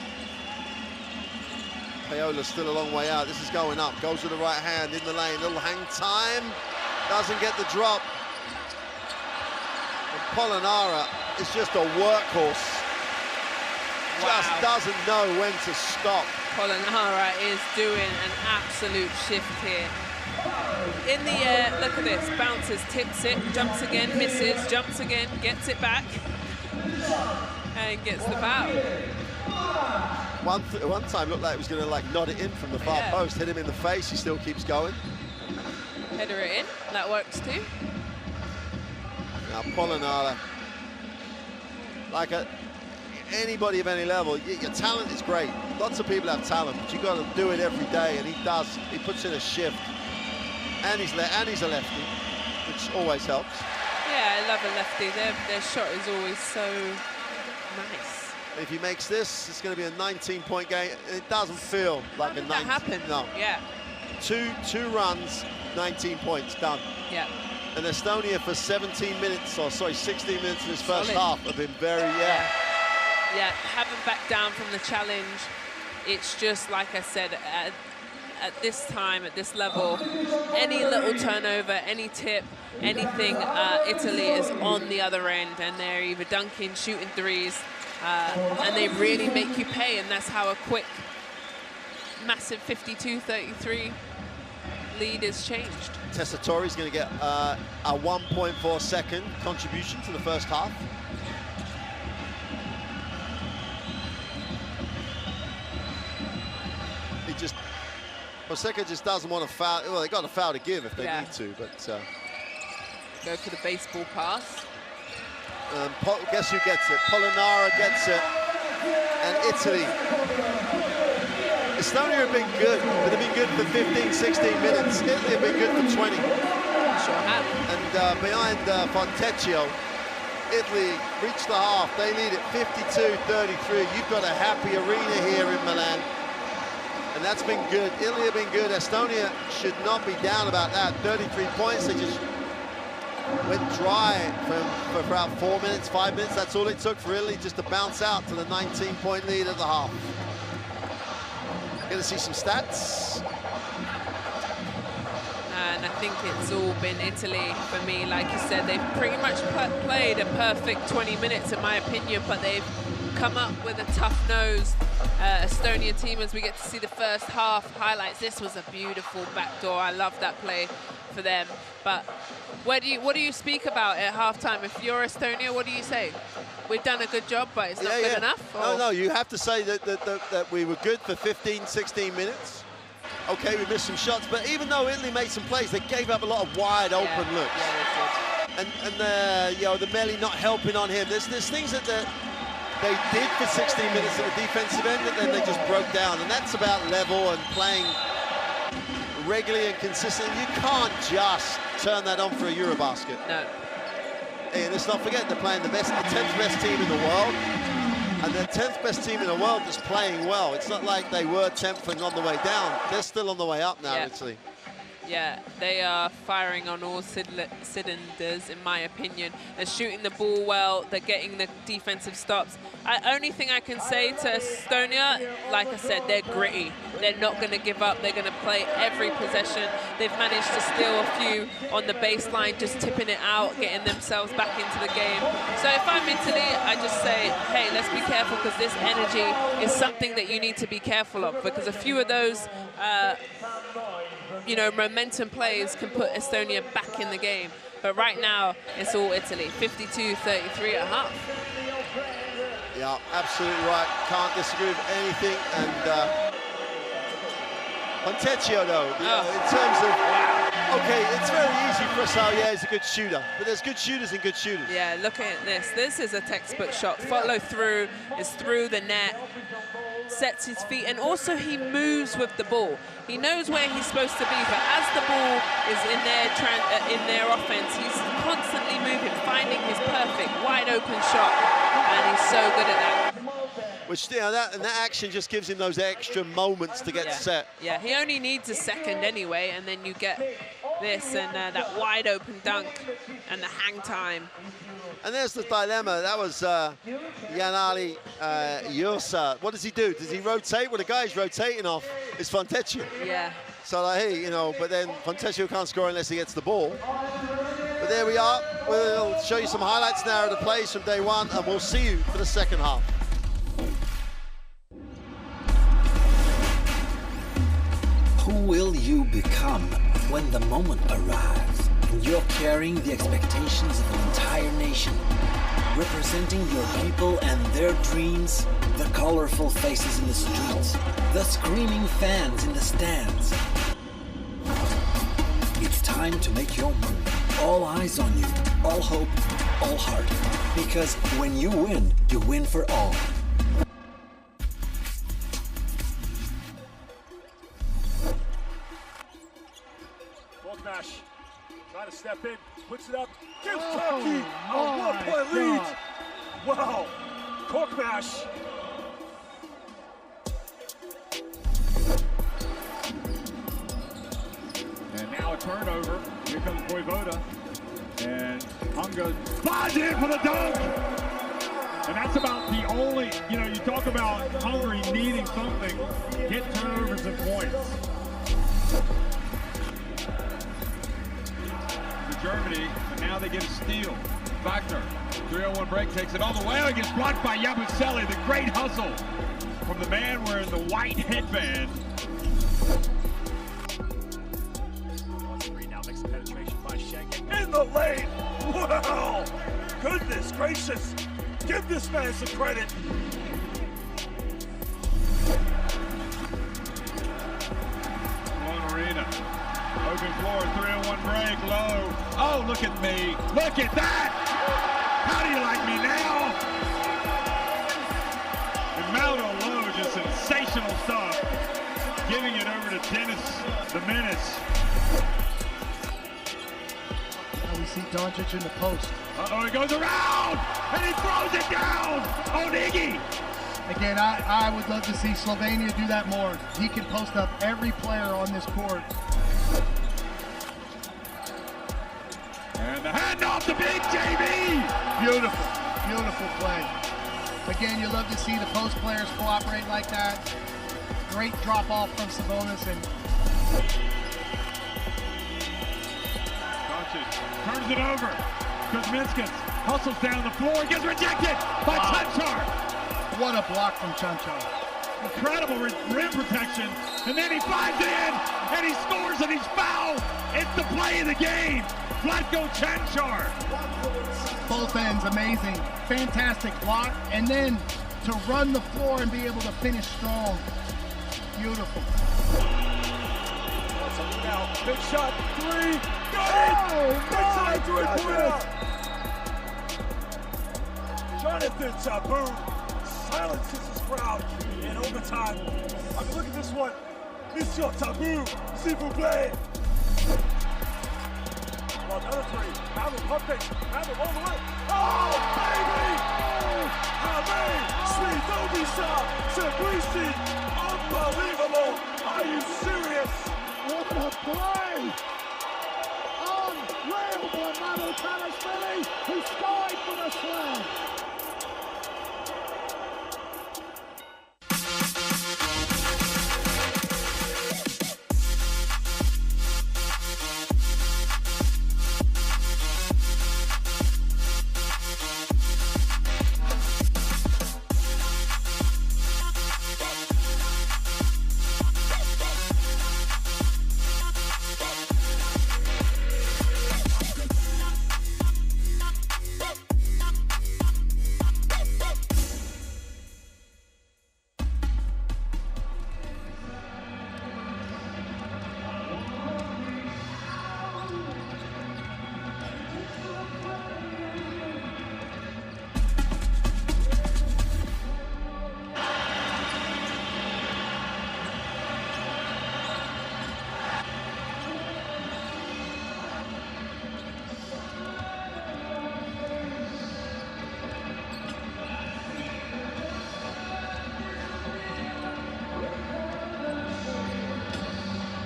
Paiola's still a long way out. This is going up. Goes with the right hand in the lane. Little hang time. Doesn't get the drop. And Polonara is just a workhorse. Wow. Just doesn't know when to stop. Polonara is doing an absolute shift here. In the air, look at this. Bounces, tips it, jumps again, misses, jumps again, gets it back, and gets the foul. One time looked like it was going to nod it in from the far post, hit him in the face. He still keeps going. Header it in. That works too. Now Polonara, anybody of any level, your talent is great. Lots of people have talent, but you've got to do it every day, and he does. He puts in a shift, and he's a lefty, which always helps. Yeah, I love a lefty. Their shot is always so nice. If he makes this, it's going to be a 19-point game. It doesn't feel like a 19. That happened. No. Yeah. Two runs, 19 points, done. Yeah. And Estonia for 16 minutes in his first half have been very, Yeah, haven't backed down from the challenge. It's just, like I said, at this time, at this level, any little turnover, any tip, anything, Italy is on the other end, and they're either dunking, shooting threes, and they really make you pay, and that's how a quick, massive 52-33 lead is changed. Tessitore going to get a 1.4 second contribution to the first half. Fonseca just doesn't want to foul. Well, they got a foul to give if they need to, but go for the baseball pass. Guess who gets it? Polonara gets it, and Italy. Estonia have been good, but they've been good for 15, 16 minutes. Italy have been good for 20. Sure have. And behind Fontecchio, Italy reached the half. They lead it 52-33. You've got a happy arena here in Milan. And that's been good. Italy have been good. Estonia should not be down about that. 33 points. They just went dry for about 4 minutes, 5 minutes. That's all it took for Italy just to bounce out to the 19-point lead at the half. Going to see some stats. And I think it's all been Italy for me. Like you said, they've pretty much played a perfect 20 minutes, in my opinion, but they've come up with a tough-nosed Estonia team as we get to see the first half highlights. This was a beautiful backdoor. I love that play for them. But what do you speak about at halftime? If you're Estonia, what do you say? We've done a good job, but it's not good enough? Or? No, you have to say that we were good for 15, 16 minutes. Okay, we missed some shots, but even though Italy made some plays, they gave up a lot of wide open looks. Yeah, they did. And you know, the Melli not helping on him. There's things that they did for 16 minutes at the defensive end, and then they just broke down. And that's about level and playing regularly and consistently. You can't just turn that on for a EuroBasket. No. Hey, let's not forget they're playing the 10th best team in the world. And the 10th best team in the world is playing well. It's not like they were 10th and on the way down. They're still on the way up now, Italy. Yeah, they are firing on all cylinders, in my opinion. They're shooting the ball well. They're getting the defensive stops. Only thing I can say to Estonia, like I said, they're gritty. They're not going to give up. They're going to play every possession. They've managed to steal a few on the baseline, just tipping it out, getting themselves back into the game. So if I'm Italy, I just say, hey, let's be careful, because this energy is something that you need to be careful of, because a few of those you know, momentum plays can put Estonia back in the game. But right now, it's all Italy, 52-33 at half. Yeah, absolutely right. Can't disagree with anything. And Fontecchio, though, you know, in terms of, okay, it's very easy for us. Yeah, he's a good shooter, but there's good shooters and good shooters. Yeah, look at this. This is a textbook shot. Follow through, is through the net, sets his feet, and also he moves with the ball. He knows where he's supposed to be, but as the ball is in their offense, he's constantly moving, finding his perfect wide open shot, and he's so good at that. Which, you know, that action just gives him those extra moments to get set. Yeah, he only needs a second anyway, and then you get this and that wide open dunk and the hang time. And there's the dilemma. That was Yanali Yosa. What does he do? Does he rotate? Well, the guy he's rotating off is Fontecchio. Yeah. So, like, hey, you know, but then Fontecchio can't score unless he gets the ball. But there we are. We'll show you some highlights now of the plays from day one, and we'll see you for the second half. Who will you become when the moment arrives and you're carrying the expectations of an entire nation, representing your people and their dreams, the colorful faces in the streets, the screaming fans in the stands? It's time to make your move. All eyes on you, all hope, all heart. Because when you win for all. Trying to step in, puts it up, gives Turkey a 1-point lead. Wow, Korkmaz. And now a turnover. Here comes Voivoda. And Hunga slides in for the dunk. And that's about the only, you know, you talk about Hungary needing something, get turnovers and points. Germany, and now they get a steal. Wagner, 3-on-1 break, takes it all the way. It gets blocked by Yabusele. The great hustle from the man wearing the white headband. 1-3 now makes a penetration by Schengen. In the lane! Wow! Goodness gracious! Give this man some credit. arena. Open floor, 3-on-1 break, low. Oh, look at me. Look at that! How do you like me now? And Maldo low, just sensational stuff. Giving it over to Dennis, the menace. Now we see Doncic in the post. Uh-oh, he goes around! And he throws it down on Iggy! Again, I would love to see Slovenia do that more. He can post up every player on this court. And the handoff to Big JB! Beautiful, beautiful play. Again, you love to see the post players cooperate like that. Great drop off from Sabonis and Doncic turns it over. Kuzminskas hustles down the floor, gets rejected by Chanchar. what a block from Chanchar. Incredible rim protection, and then he finds it in, and he scores, and he's fouled. It's the play of the game. Vlatko Chanchar. Both ends, amazing. Fantastic block, and then to run the floor and be able to finish strong. Beautiful. Now, big shot, three, got it! Backside three-pointer! Jonathan Taboo silences his crowd in overtime. I mean, look at this one. It's your Taboo, s'il vous plaît. Oh, another three. Hammer, pump fake. Hammer all the way. Oh, baby! Hammer, sweet Obisa, Sabrisi. Unbelievable. Are you serious? What a play! Unreal by Manu Tanashvili, who scored for the slam.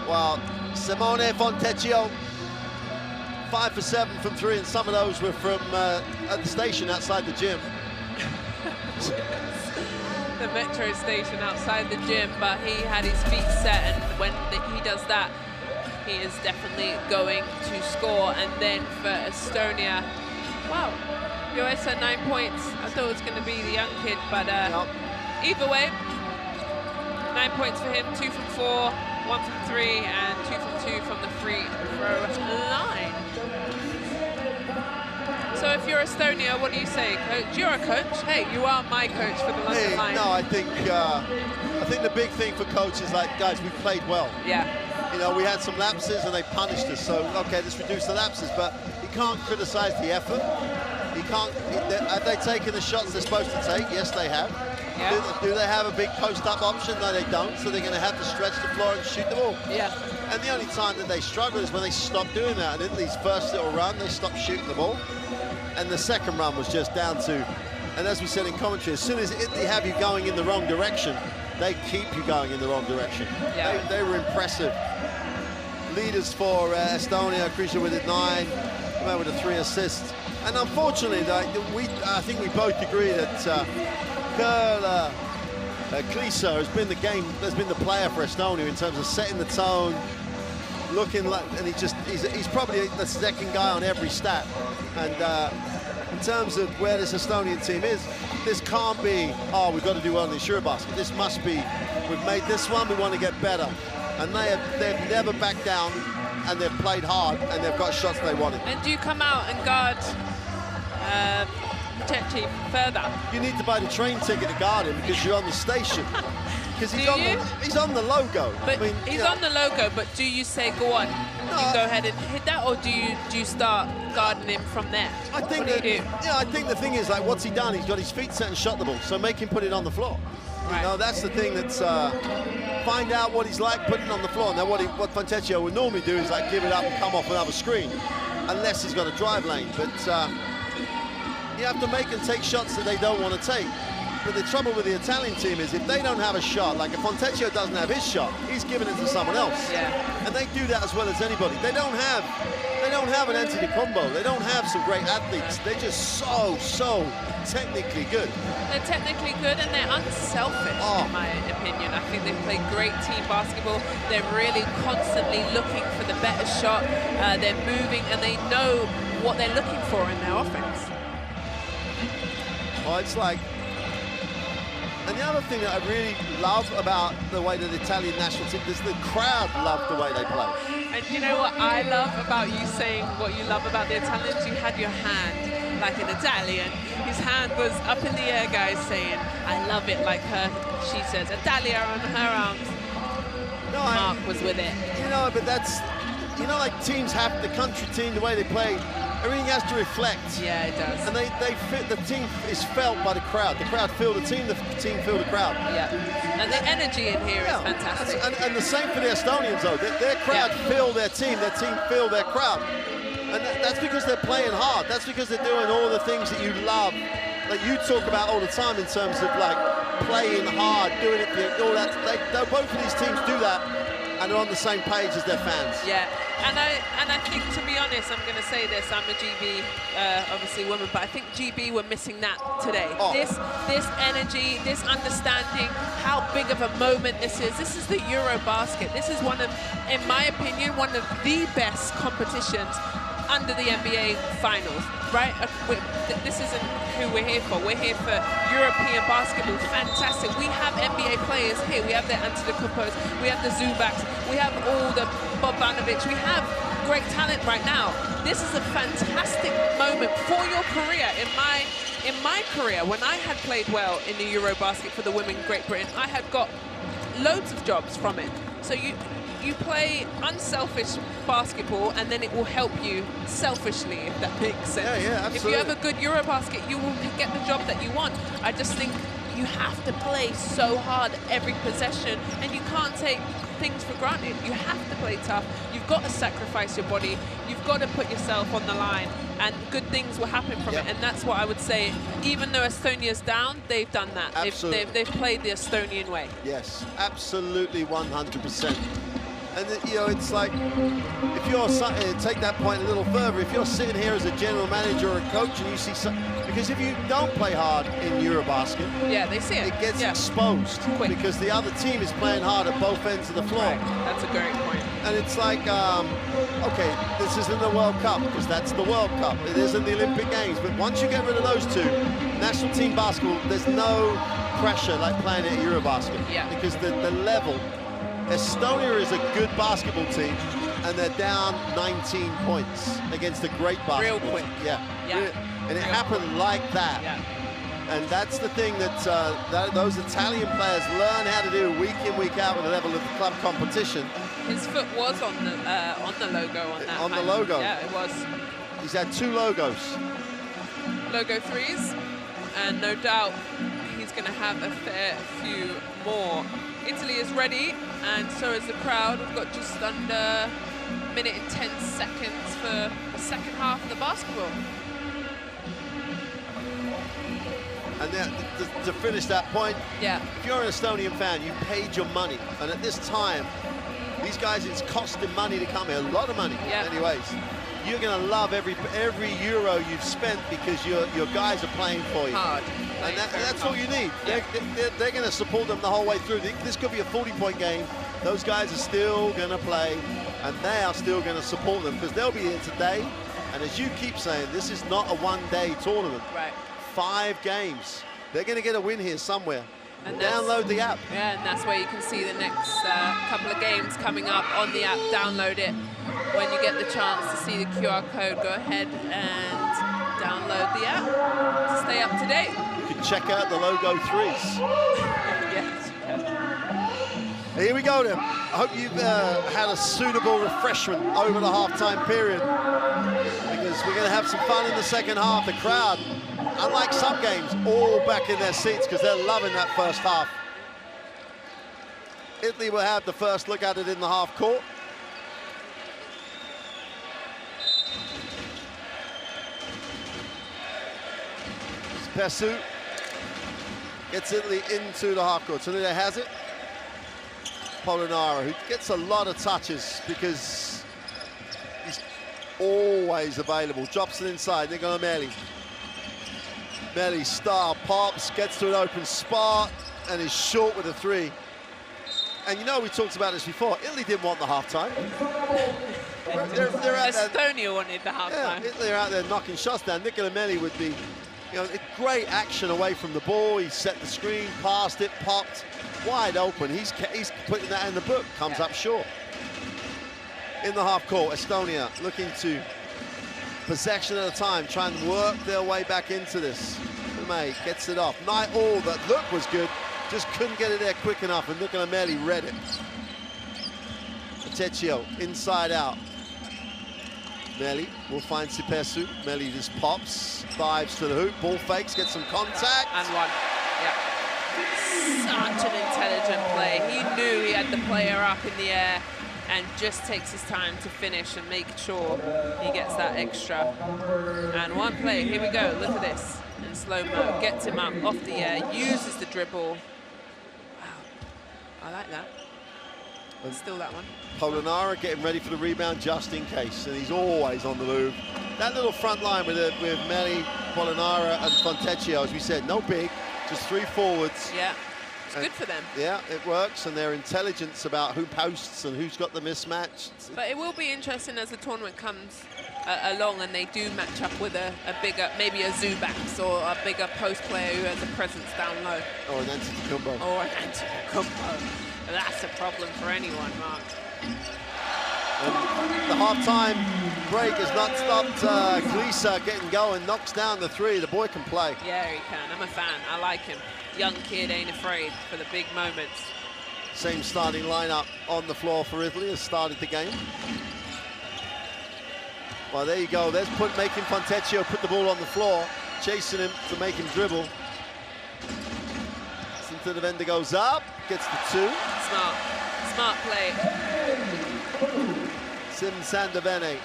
Well, Simone Fontecchio, 5 for 7 from three, and some of those were from at the station outside the gym. The metro station outside the gym, but he had his feet set, and when he does that, he is definitely going to score. And then for Estonia, wow, you always said 9 points. I thought it was going to be the young kid, but either way, 9 points for him, 2 from 4. 1 from 3 and 2 from 2 from the free throw line. So if you're Estonia, what do you say, coach? You're a coach. Hey, you are my coach for the London line. No, I think the big thing for coach is like, guys, we played well. Yeah. You know, we had some lapses and they punished us. So okay, let's reduce the lapses. But you can't criticize the effort. You can't. Have they taken the shots they're supposed to take? Yes, they have. Yeah. Do they have a big post-up option? No, they don't. So they're going to have to stretch the floor and shoot the ball. Yeah. And the only time that they struggle is when they stop doing that. And in these first little run, they stopped shooting the ball. And the second run was just down to, and as we said in commentary, as soon as they have you going in the wrong direction, they keep you going in the wrong direction. Yeah. They were impressive. Leaders for Estonia, Krisha with 9, Ömer with 3 assists. And unfortunately, I think we both agree that Klisa has been the player for Estonia in terms of setting the tone, looking like, and he's probably the second guy on every stat. And in terms of where this Estonian team is, this can't be, oh, we've got to do well in the EuroBasket. This must be, we've made this one, we want to get better. And they've never backed down, and they've played hard, and they've got shots they wanted. And do you come out and guard Techi further? You need to buy the train ticket to guard him because you're on the station. because he's on the logo. But I mean, he's on the logo, but do you say, go on, you go ahead and hit that, or do you start guarding him from there? I think what do you do? Yeah, I think the thing is, like, what's he done? He's got his feet set and shot the ball, so make him put it on the floor. Right. You know, that's the thing. That's find out what he's like, put it on the floor. Now, what Fontecchio would normally do is like give it up and come off another screen, unless he's got a drive lane. But you have to make them take shots that they don't want to take. But the trouble with the Italian team is if they don't have a shot, like if Fontecchio doesn't have his shot, he's giving it to someone else. Yeah. And they do that as well as anybody. They don't have an Antetokounmpo. They don't have some great athletes. They're just so technically good. They're technically good and they're unselfish, in my opinion. I think they play great team basketball. They're really constantly looking for the better shot. They're moving and they know what they're looking for in their offense. Well, it's like, and the other thing that I really love about the way that the Italian national team is the crowd love the way they play. And you know what I love about you saying what you love about the Italians? You had your hand like an Italian. His hand was up in the air, guys, saying, I love it, like her, she says, Italia on her arms. No, Mark was with it. You know, but that's, you know, like teams have, the country team, the way they play, everything has to reflect. Yeah, it does. And they fit, the team is felt by the crowd. The crowd feel the team feel the crowd. Yeah. And the energy in here is fantastic. And the same for the Estonians, though. Their crowd feel their team feel their crowd. And that's because they're playing hard. That's because they're doing all the things that you love, that you talk about all the time in terms of like playing hard, doing it, all that. Both of these teams do that, and they're on the same page as their fans. Yeah, and I think, to be honest, I'm going to say this, I'm a GB, obviously woman, but I think GB were missing that today. This energy, this understanding how big of a moment this is. This is the EuroBasket. This is one of, in my opinion, one of the best competitions under the NBA finals, right? This isn't who we're here for. We're here for European basketball. Fantastic. We have NBA players here. We have the Antetokounmpos, we have the Zubaks, we have all the Bogdanovic. We have great talent right now. This is a fantastic moment for your career. In my career, when I had played well in the EuroBasket for the women in Great Britain, I had got loads of jobs from it. So you play unselfish basketball and then it will help you selfishly, if that makes sense. Yeah, absolutely. If you have a good EuroBasket, you will get the job that you want. I just think you have to play so hard every possession and you can't take things for granted. You have to play tough. You've got to sacrifice your body. You've got to put yourself on the line and good things will happen from it. And that's what I would say. Even though Estonia's down, they've done that. They've played the Estonian way. Yes, absolutely 100%. And you know, it's like, if you're take that point a little further, if you're sitting here as a general manager or a coach and you see because if you don't play hard in EuroBasket, they see it. It gets exposed because the other team is playing hard at both ends of the floor. Right. That's a great point. And it's like, okay, this isn't the World Cup because that's the World Cup. It isn't the Olympic Games. But once you get rid of those two, national team basketball, there's no pressure like playing at EuroBasket. Yeah. Because the level. Estonia is a good basketball team, and they're down 19 points against a great basketball Real quick. team. Yeah. And it Real happened quick. like that. Yeah. And that's the thing that those Italian players learn how to do week in, week out with the level of the club competition. His foot was on the logo on that. On the logo. Yeah, it was. He's had 2 logos. Logo 3s, and no doubt he's going to have a fair few more. Italy is ready, and so is the crowd. We've got just under a minute and 10 seconds for the second half of the basketball. And then to finish that point, if you're an Estonian fan, you paid your money. And at this time, these guys, it's costing money to come here, a lot of money anyways. You're going to love every euro you've spent because your guys are playing for you. Hard. And that's all you need. They're going to support them the whole way through. This could be a 40-point game. Those guys are still going to play, and they are still going to support them because they'll be here today. And as you keep saying, this is not a one-day tournament. Right. 5 games. They're going to get a win here somewhere. And download the app. Yeah, and that's where you can see the next couple of games coming up on the app. Download it. When you get the chance to see the QR code, go ahead and download the app to stay up to date. You can check out the logo 3s. Yes, you can. Here we go then. I hope you've had a suitable refreshment over the halftime period, because we're going to have some fun in the second half. The crowd, unlike some games, all back in their seats because they're loving that first half. Italy will have the first look at it in the half court. Persu gets Italy into the half court. So there has it. Polonara, who gets a lot of touches because he's always available. Drops it inside. Nicola Meli. Meli, star, pops, gets to an open spot, and is short with a three. And you know, we talked about this before. Italy didn't want the halftime. They're out there. Estonia wanted the halftime. Yeah, Italy are out there knocking shots down. Nicola Meli would be, you know, great action away from the ball. He set the screen, passed it, popped, wide open. He's putting that in the book. Comes up short. In the half court, Estonia looking to possession at a time, try and work their way back into this. May gets it off. Night all that look was good, just couldn't get it there quick enough, and Nicola Meli read it. Tecchio inside out. Meli will find Sipersu. Meli just pops, dives to the hoop, ball fakes, gets some contact. And one. Yeah. Such an intelligent play. He knew he had the player up in the air and just takes his time to finish and make sure he gets that extra. And one play, here we go, look at this. In slow-mo, gets him up off the air, uses the dribble. Wow, I like that. And still that one. Polonara getting ready for the rebound just in case, and he's always on the move. That little front line with Meli, Polonara, and Fontecchio, as we said, no big, just three forwards. Yeah, it's good for them. Yeah, it works, and their intelligence about who posts and who's got the mismatch. But it will be interesting as the tournament comes along and they do match up with a bigger, maybe a Zubats or a bigger post player who has a presence down low. Or an Antetokounmpo. Or an Antetokounmpo. That's a problem for anyone, Mark. And the halftime break has not stopped Glisa getting going, knocks down the three. The boy can play. Yeah, he can. I'm a fan. I like him. Young kid, ain't afraid for the big moments. Same starting lineup on the floor for Italy has started the game. Well, there you go. There's making Fontecchio put the ball on the floor, chasing him to make him dribble. Sinter goes up, gets the two. Smart play. Sim Sandavene.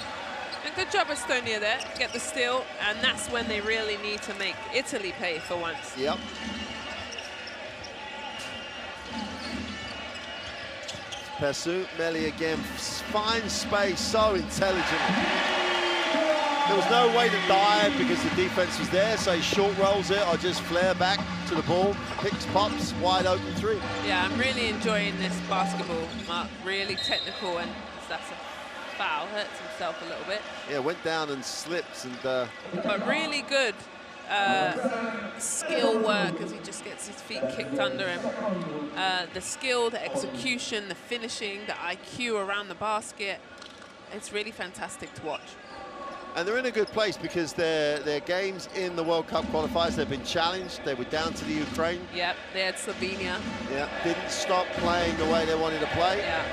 And good job, Estonia there. Get the steal, and that's when they really need to make Italy pay for once. Yep. Persu, Meli again, finds space, so intelligent. There was no way to dive because the defense was there, so he short rolls it or just flare back to the ball, picks, pops, wide open three. Yeah, I'm really enjoying this basketball, Mark. Really technical, and that's a foul. Hurts himself a little bit. Yeah, went down and slips, and but really good skill work as he just gets his feet kicked under him. The skill, the execution, the finishing, the IQ around the basket. It's really fantastic to watch. And they're in a good place because their games in the World Cup qualifiers, they've been challenged. They were down to the Ukraine. Yep, they had Slovenia. Yeah, didn't stop playing the way they wanted to play. Yeah.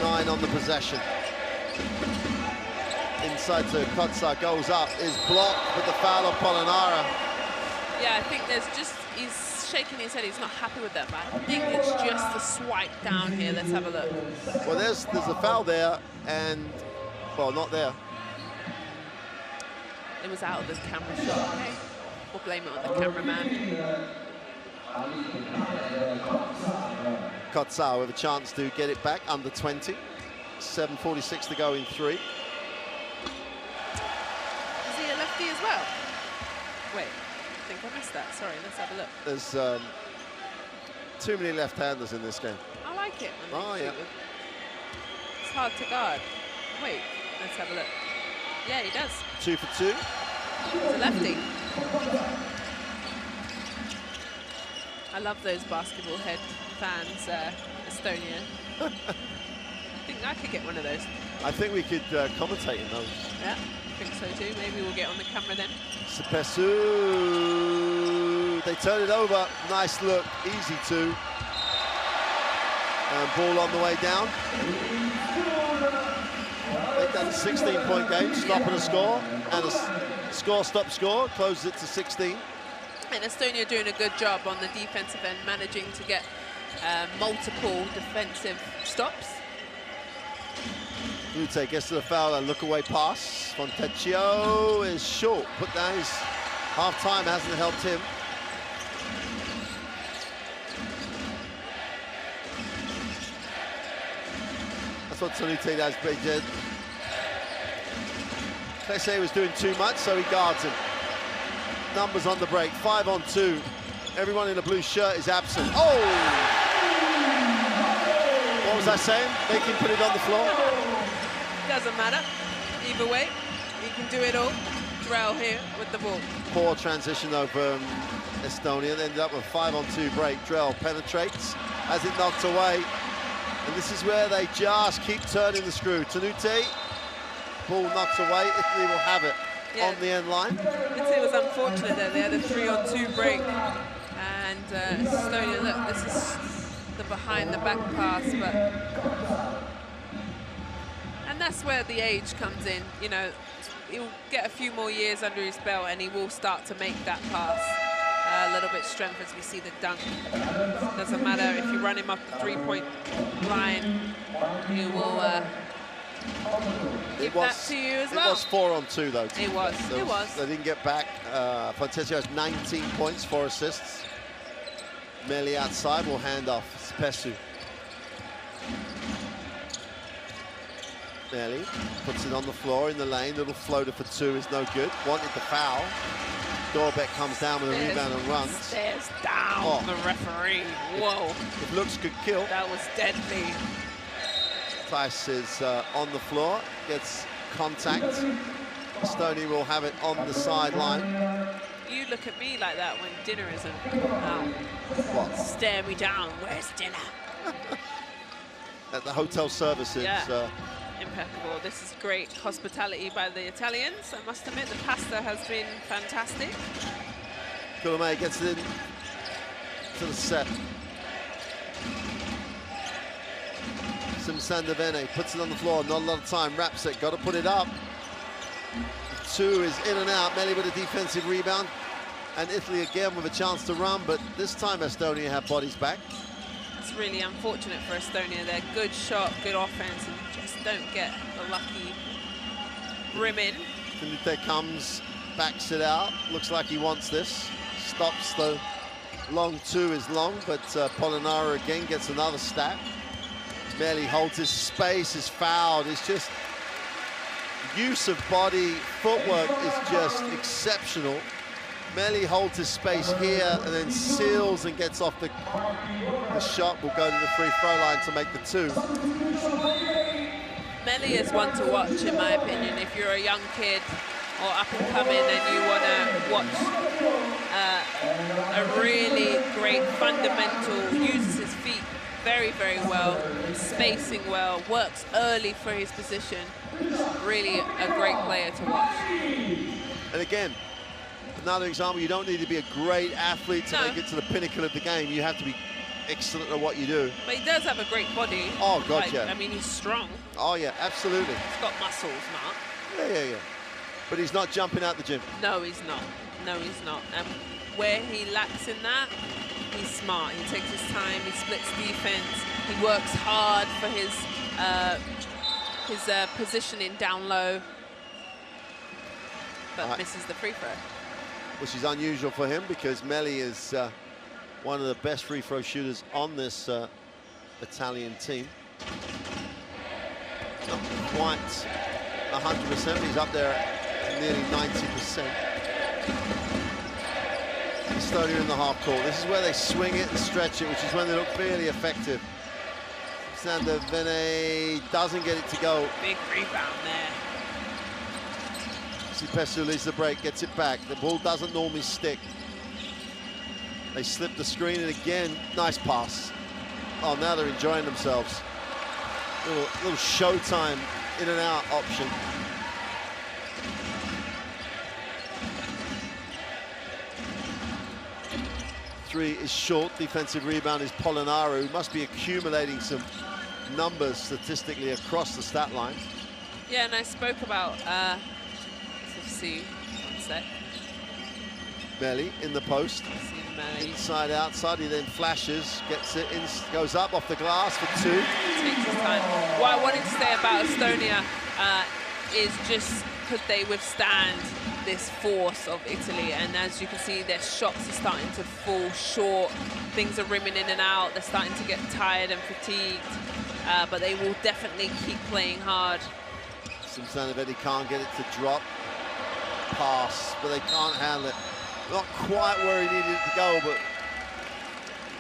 9 on the possession. Inside to Kotsa, goes up, is blocked with the foul of Polonara. Yeah, I think there's just, he's shaking his head, he's not happy with that, but I think it's just a swipe down here. Let's have a look. Well, there's a foul there, and, well, not there. It was out of the camera shot. Okay. We'll blame it on the cameraman. Kotsa with a chance to get it back under 20. 7:46 to go in 3. Is he a lefty as well? Wait, I think I missed that. Sorry, let's have a look. There's too many left-handers in this game. I like it. When Oh, yeah. It's hard to guard. Wait, let's have a look. Yeah, he does. 2 for 2. He's a lefty. I love those basketball head fans, Estonia. I think I could get one of those. I think we could commentate in those. Yeah, I think so too. Maybe we'll get on the camera then. Sepesu, they turn it over. Nice look, easy two. And ball on the way down. Make that a 16-point game, stop and a score. And a score, stop, score, closes it to 16. And Estonia doing a good job on the defensive end, managing to get multiple defensive stops. Lute gets to the foul and look away pass. Fontecchio is short, put down his half-time, hasn't helped him. That's what Salute does, big did. Klese was doing too much, so he guards him. Numbers on the break, 5 on 2. Everyone in the blue shirt is absent. Oh! What was I saying? They can put it on the floor. Doesn't matter. Either way, he can do it all. Drell here with the ball. Poor transition though from Estonia. They ended up with a 5 on 2 break. Drell penetrates, has it knocked away. And this is where they just keep turning the screw. Tanute, ball knocked away. Italy will have it on the end line. Italy was unfortunate that they had a 3 on 2 break. And Estonia, look, this is the behind the back pass, but and that's where the age comes in. You know, he'll get a few more years under his belt and he will start to make that pass a little bit strength as we see the dunk. Doesn't matter if you run him up the 3-point line, he will give that to you as well. It was 4 on 2 though. It was. They didn't get back. Fontecchio has 19 points, 4 assists. Meli outside will hand off. Sepesu. Meli puts it on the floor in the lane. Little floater for 2 is no good. Wanted the foul. Dorbeck comes down with a rebound and runs. Stares down the referee. Whoa. If looks could kill. That was deadly. Tice is on the floor, gets contact. Estonia will have it on the sideline. You look at me like that when dinner isn't out. What? Stare me down. Where's dinner? At the hotel services. Yeah. Impeccable. This is great hospitality by the Italians. I must admit, the pasta has been fantastic. Coulomé gets it in to the set. Simsandavene puts it on the floor, not a lot of time, wraps it, got to put it up. 2 is in and out, Meli with a defensive rebound. And Italy again with a chance to run, but this time Estonia have bodies back. It's really unfortunate for Estonia. They're good shot, good offense, and just don't get the lucky rim in. Canute comes, backs it out, looks like he wants this. Stops the long 2 is long, but Polonara again gets another stat. Meli holds his space, is fouled. It's just use of body, footwork is just exceptional. Meli holds his space here and then seals and gets off the shot. Will go to the free throw line to make the 2. Meli is one to watch, in my opinion. If you're a young kid or up and coming and you want to watch a really great fundamental, uses his feet very, very well, spacing well, works early for his position. Really a great player to watch. And again, another example, you don't need to be a great athlete to make it to the pinnacle of the game. You have to be excellent at what you do. But he does have a great body. Oh, God, like, yeah. I mean, he's strong. Oh, yeah, absolutely. He's got muscles, Mark. Yeah. But he's not jumping out the gym. No, he's not. No, he's not. And where he lacks in that, he's smart. He takes his time, he splits defense, he works hard for his positioning down low, but misses the free throw. Which is unusual for him because Meli is one of the best free throw shooters on this Italian team. Not quite 100%, but he's up there at nearly 90%. Estonia in the half court. This is where they swing it and stretch it, which is when they look really effective. Sandavene doesn't get it to go. Big rebound there. Sepesu leads the break, gets it back. The ball doesn't normally stick. They slip the screen, and again, nice pass. Oh, now they're enjoying themselves. Little showtime in and out option. Three is short. Defensive rebound is Polonara, who must be accumulating some numbers statistically across the stat line. Yeah, and I spoke about, let's see, one sec. Melli in the post. Inside, outside, he then flashes, gets it in, goes up off the glass for two. Takes his time. What I wanted to say about Estonia is just could they withstand this force of Italy? And as you can see, their shots are starting to fall short. Things are rimming in and out. They're starting to get tired and fatigued, but they will definitely keep playing hard. Simsanovic can't get it to drop. Pass, but they can't handle it. Not quite where he needed it to go, but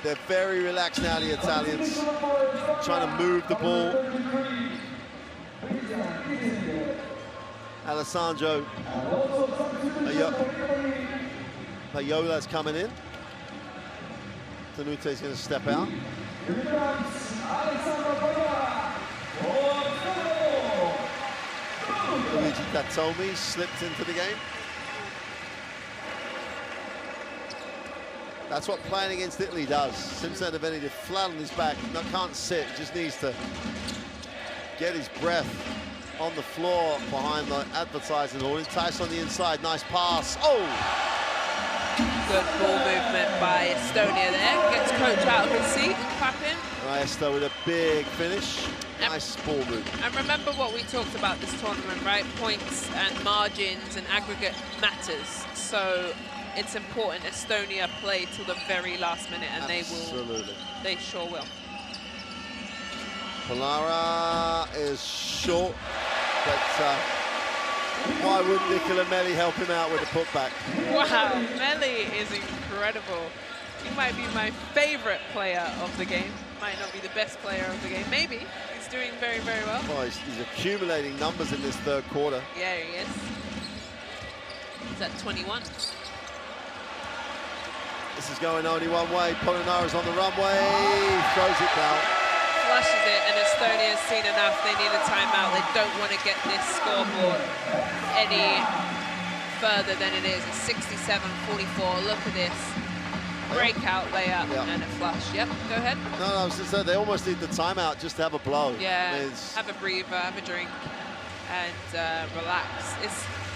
they're very relaxed now, the Italians. Trying to move the ball. Alessandro Paiola's coming in. Tenute's going to step out. Luigi Tattomi slipped into the game. That's what playing against Italy does. Simsanovic is flat on his back, can't sit, just needs to get his breath on the floor behind the advertising hall. Entice on the inside, nice pass. Oh! Good ball movement by Estonia there. Gets coach out of his seat, clapping. Maestro with a big finish. Nice ball move. And remember what we talked about this tournament, right? Points and margins and aggregate matters. So it's important Estonia play till the very last minute, and absolutely. They sure will. Polonara is short, but why wouldn't Nicola Melli help him out with a putback? Wow, Melli is incredible. He might be my favorite player of the game. Might not be the best player of the game. Maybe. He's doing very, very well. Oh, he's accumulating numbers in this third quarter. Yeah, he is. He's at 21. This is going only one way. Polonara's on the runway, throws it down. Flushes it, and Estonia's seen enough. They need a timeout. They don't want to get this scoreboard any further than it is. It's 67-44. Look at this. Breakout layup and a flush. Yep, go ahead. No, I was just saying they almost need the timeout just to have a blow. Yeah, have a breather, have a drink, and relax.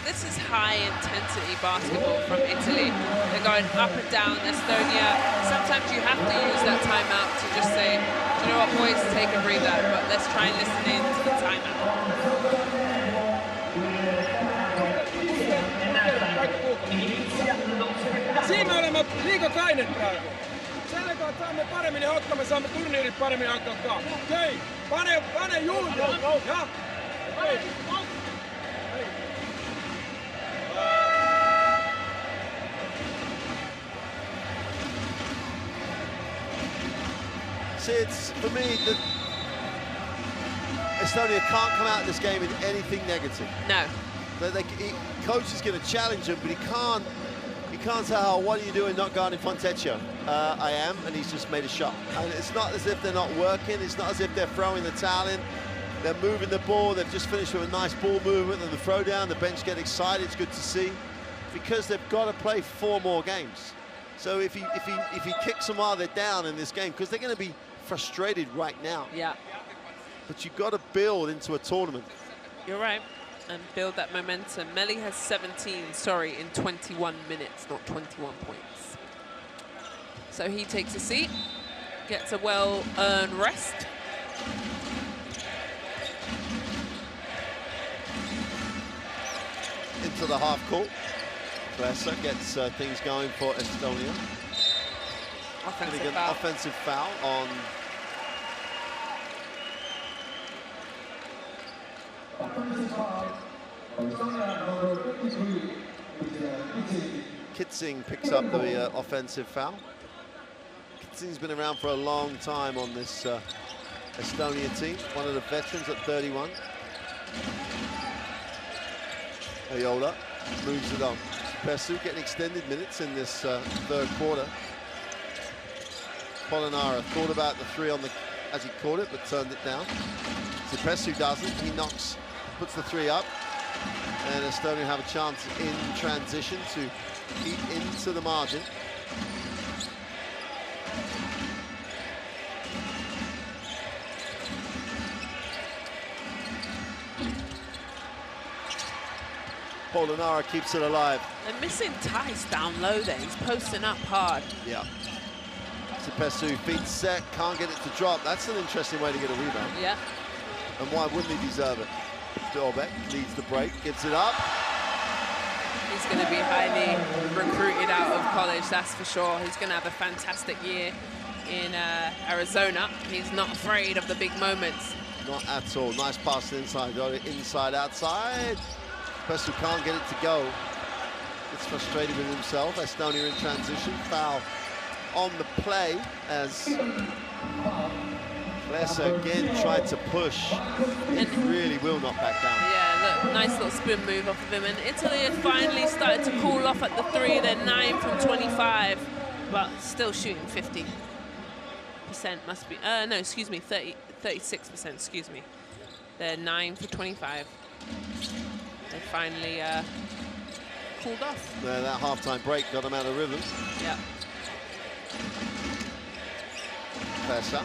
This is high-intensity basketball from Italy. They're going up and down Estonia. Sometimes you have to use that timeout to just say, you know what, boys, take a breather, but let's try and listen in to the timeout. Siinä me olemme liiga kainen praegu. Sen aikaan saamme paremmin hakkaa, me saamme turniirit paremmin hakkaa. Okei, pane Julio. Ja. Okei. See, it's, for me, that Estonia can't come out of this game in anything negative. No. Coach is going to challenge him, but he can't say, oh, what are you doing not guarding Fontecchio? I am, and he's just made a shot. And it's not as if they're not working. It's not as if they're throwing the towel in. They're moving the ball. They've just finished with a nice ball movement and the throw down. The bench get excited. It's good to see, because they've got to play 4 more games. So if he kicks them while they're down in this game, because they're going to be frustrated right now. Yeah. But you've got to build into a tournament. You're right. And build that momentum. Melli has 17, in 21 minutes, not 21 points. So he takes a seat, gets a well-earned rest. Into the half court. Klesa gets things going for Estonia. Offensive foul on Kitsing picks up the offensive foul. Kitsing's been around for a long time on this Estonia team, one of the veterans at 31. Ayola moves it on. Persu getting extended minutes in this third quarter. Polonara thought about the 3 on the as he caught it, but turned it down. Sipesu doesn't. He puts the three up. And Estonia have a chance in transition to eat into the margin. Polonara keeps it alive. They're missing Tice down low there. He's posting up hard. Yeah. Sipesu, feet set, can't get it to drop. That's an interesting way to get a rebound. Yeah. And why wouldn't he deserve it? Dorbeck leads the break, gives it up. He's going to be highly recruited out of college, that's for sure. He's going to have a fantastic year in Arizona. He's not afraid of the big moments. Not at all. Nice pass inside, inside, outside. Sipesu can't get it to go. Gets frustrated with himself. Estonia in transition. Foul on the play as Klesa again tried to push. It really will not back down. Yeah, look, nice little spin move off of him. And Italy have finally started to cool off at the three. They're 9 from 25, but still shooting 50%. Must be, no, excuse me, 36%, excuse me. They're 9 for 25. They finally cooled off. Yeah, that halftime break got them out of rhythm. Yeah. Klesa.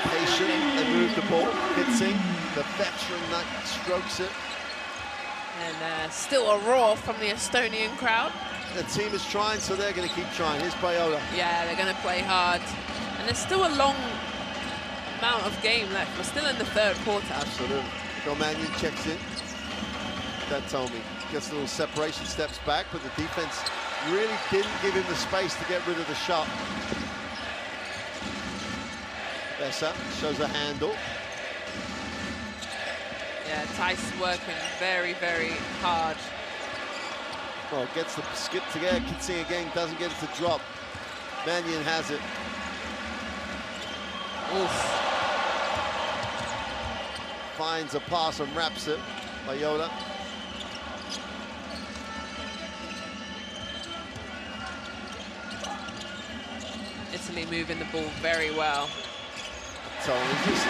Patient, they move the ball. Kitzing, the veteran that strokes it. And still a roar from the Estonian crowd. The team is trying, so they're going to keep trying. Here's Bayola. Yeah, they're going to play hard. And there's still a long amount of game left. We're still in the third quarter. Absolutely. Domanion checks in. That told me. Gets a little separation, steps back, but the defense really didn't give him the space to get rid of the shot. Bessa shows a handle. Yeah, Tice working very, very hard. Well, gets the skip together. Kitzing again, doesn't get it to drop. Mannion has it. Oof. Finds a pass and wraps it. Bayola. Italy moving the ball very well. So it's just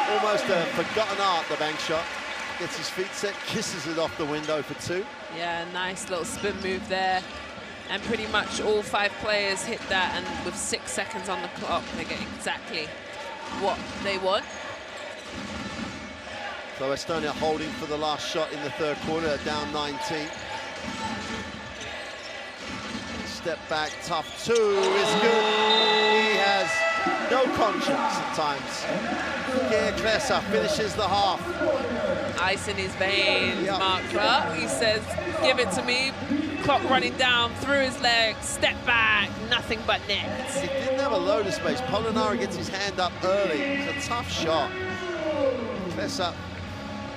almost a forgotten art, the bank shot. Gets his feet set, kisses it off the window for two. Yeah, nice little spin move there. And pretty much all 5 players hit that, and with 6 seconds on the clock, they get exactly what they want. So Estonia holding for the last shot in the third quarter, down 19. Step back, tough two is good. He has no conscience at times. Geir Klesa finishes the half. Ice in his veins, Yep. Mark Clark. He says, give it to me. Clock running down, through his legs, step back, nothing but net. He didn't have a load of space. Polonara gets his hand up early. It's a tough shot. Klesa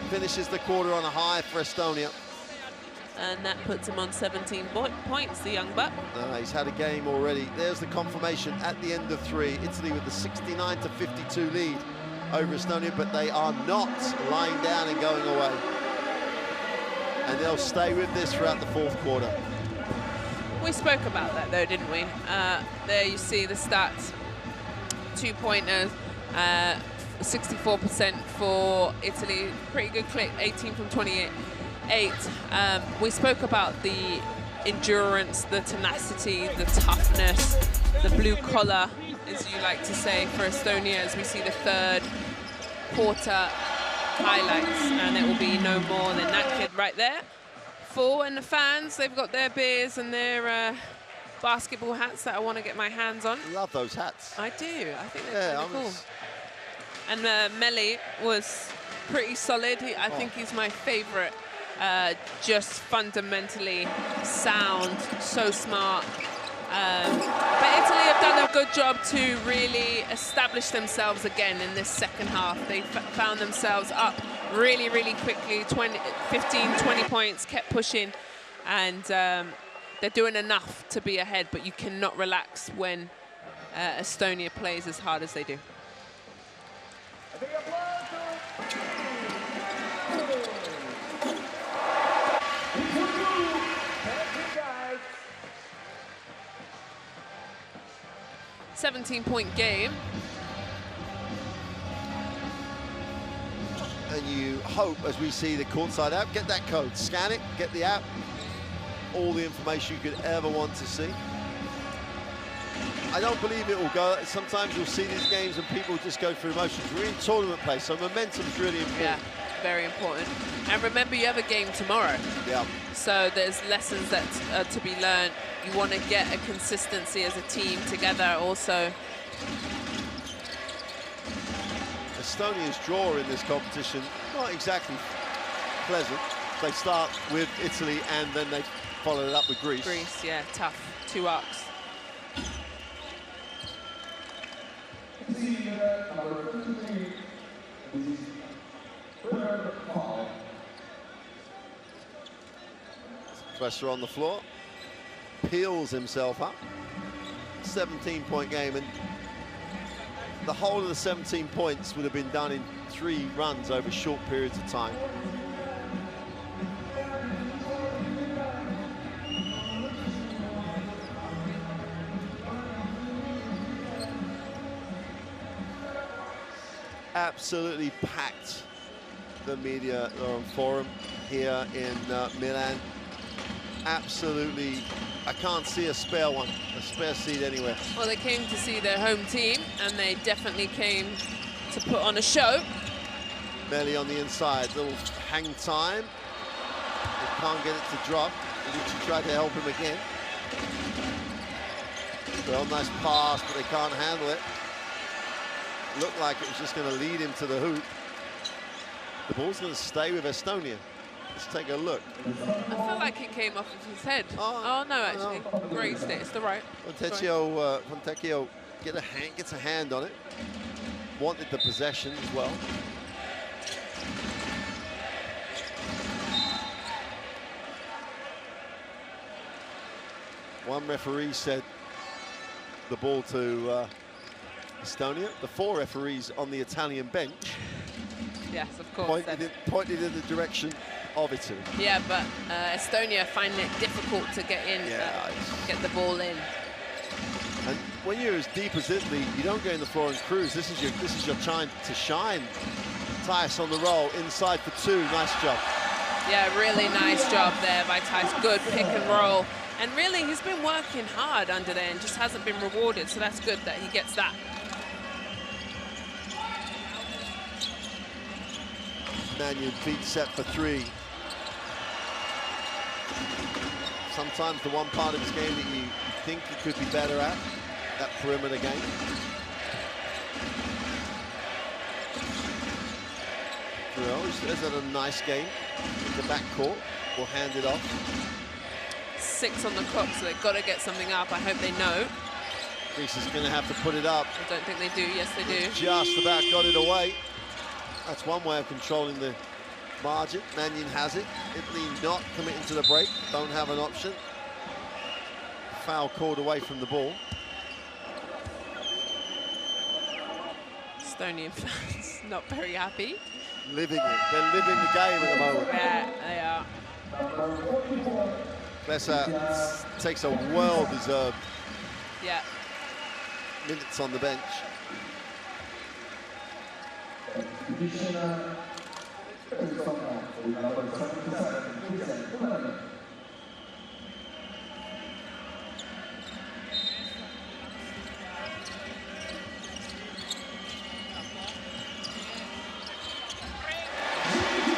finishes the quarter on a high for Estonia. And that puts him on 17 points, the young buck. He's had a game already. There's the confirmation at the end of 3. Italy with the 69-52 lead over Estonia, but they are not lying down and going away. And they'll stay with this throughout the fourth quarter. We spoke about that though, didn't we? There you see the stats. 2-pointers, 64% for Italy. Pretty good click, 18 from 28. We spoke about the endurance, the tenacity, the toughness, the blue collar, as you like to say, for Estonia as we see the third quarter highlights, and it will be no more than that kid right there. Full, and the fans, they've got their beers and their basketball hats that I want to get my hands on. Love those hats. I do. I think they're Yeah, kind of cool. And Meli was pretty solid. I think he's my favorite. Just fundamentally sound, so smart. But Italy have done a good job to really establish themselves again in this second half. They found themselves up really, really quickly, 15, 20 points, kept pushing, and they're doing enough to be ahead, but you cannot relax when Estonia plays as hard as they do. 17-point game. And you hope, as we see the courtside app, get that code, scan it, get the app, all the information you could ever want to see. I don't believe it will go. Sometimes you'll see these games and people just go through emotions. We're in tournament play, so momentum's really important. Yeah, very important. And remember, you have a game tomorrow. Yeah. So there's lessons that are to be learned. You want to get a consistency as a team together also. Estonia's draw in this competition, not exactly pleasant. They start with Italy and then they follow it up with Greece. Greece, yeah, tough. 2 arcs. Pressure on the floor, peels himself up. 17-point game, and the whole of the 17 points would have been done in 3 runs over short periods of time. Absolutely packed the media forum here in Milan. Absolutely, I can't see a spare one, a spare seat anywhere. Well, they came to see their home team, and they definitely came to put on a show. Melli on the inside, little hang time. They can't get it to drop. Luigi tried to help him again. Well, nice pass, but they can't handle it. Looked like it was just going to lead him to the hoop. The ball's going to stay with Estonia. Let's take a look. I feel like it came off of his head. Oh no, actually, grazed it. It's the right. Fontecchio gets a hand on it. Wanted the possession as well. One referee said the ball to Estonia. The 4 referees on the Italian bench, yes, of course, pointed in the direction of Italy. Yeah, but Estonia find it difficult to get in, get the ball in. And when you're as deep as Italy, you don't go in the floor and cruise. This is your time to shine. Tice on the roll, inside for 2. Nice job. Yeah, really nice job there by Tice. Good pick and roll. And really, he's been working hard under there and just hasn't been rewarded, so that's good that he gets that. Mannion feet set for 3. Sometimes the one part of his game that you think he could be better at, that perimeter game. Is that a nice game in the backcourt? Will hand it off. 6 on the clock, so they've got to get something up. I hope they know. Greece is going to have to put it up. I don't think they do. Yes, they do. Just about got it away. That's one way of controlling the margin. Mannion has it. Italy not committing to the break. Don't have an option. Foul called away from the ball. Estonian fans not very happy. Living it. They're living the game at the moment. Yeah, they are. Klesa takes a well-deserved minutes on the bench.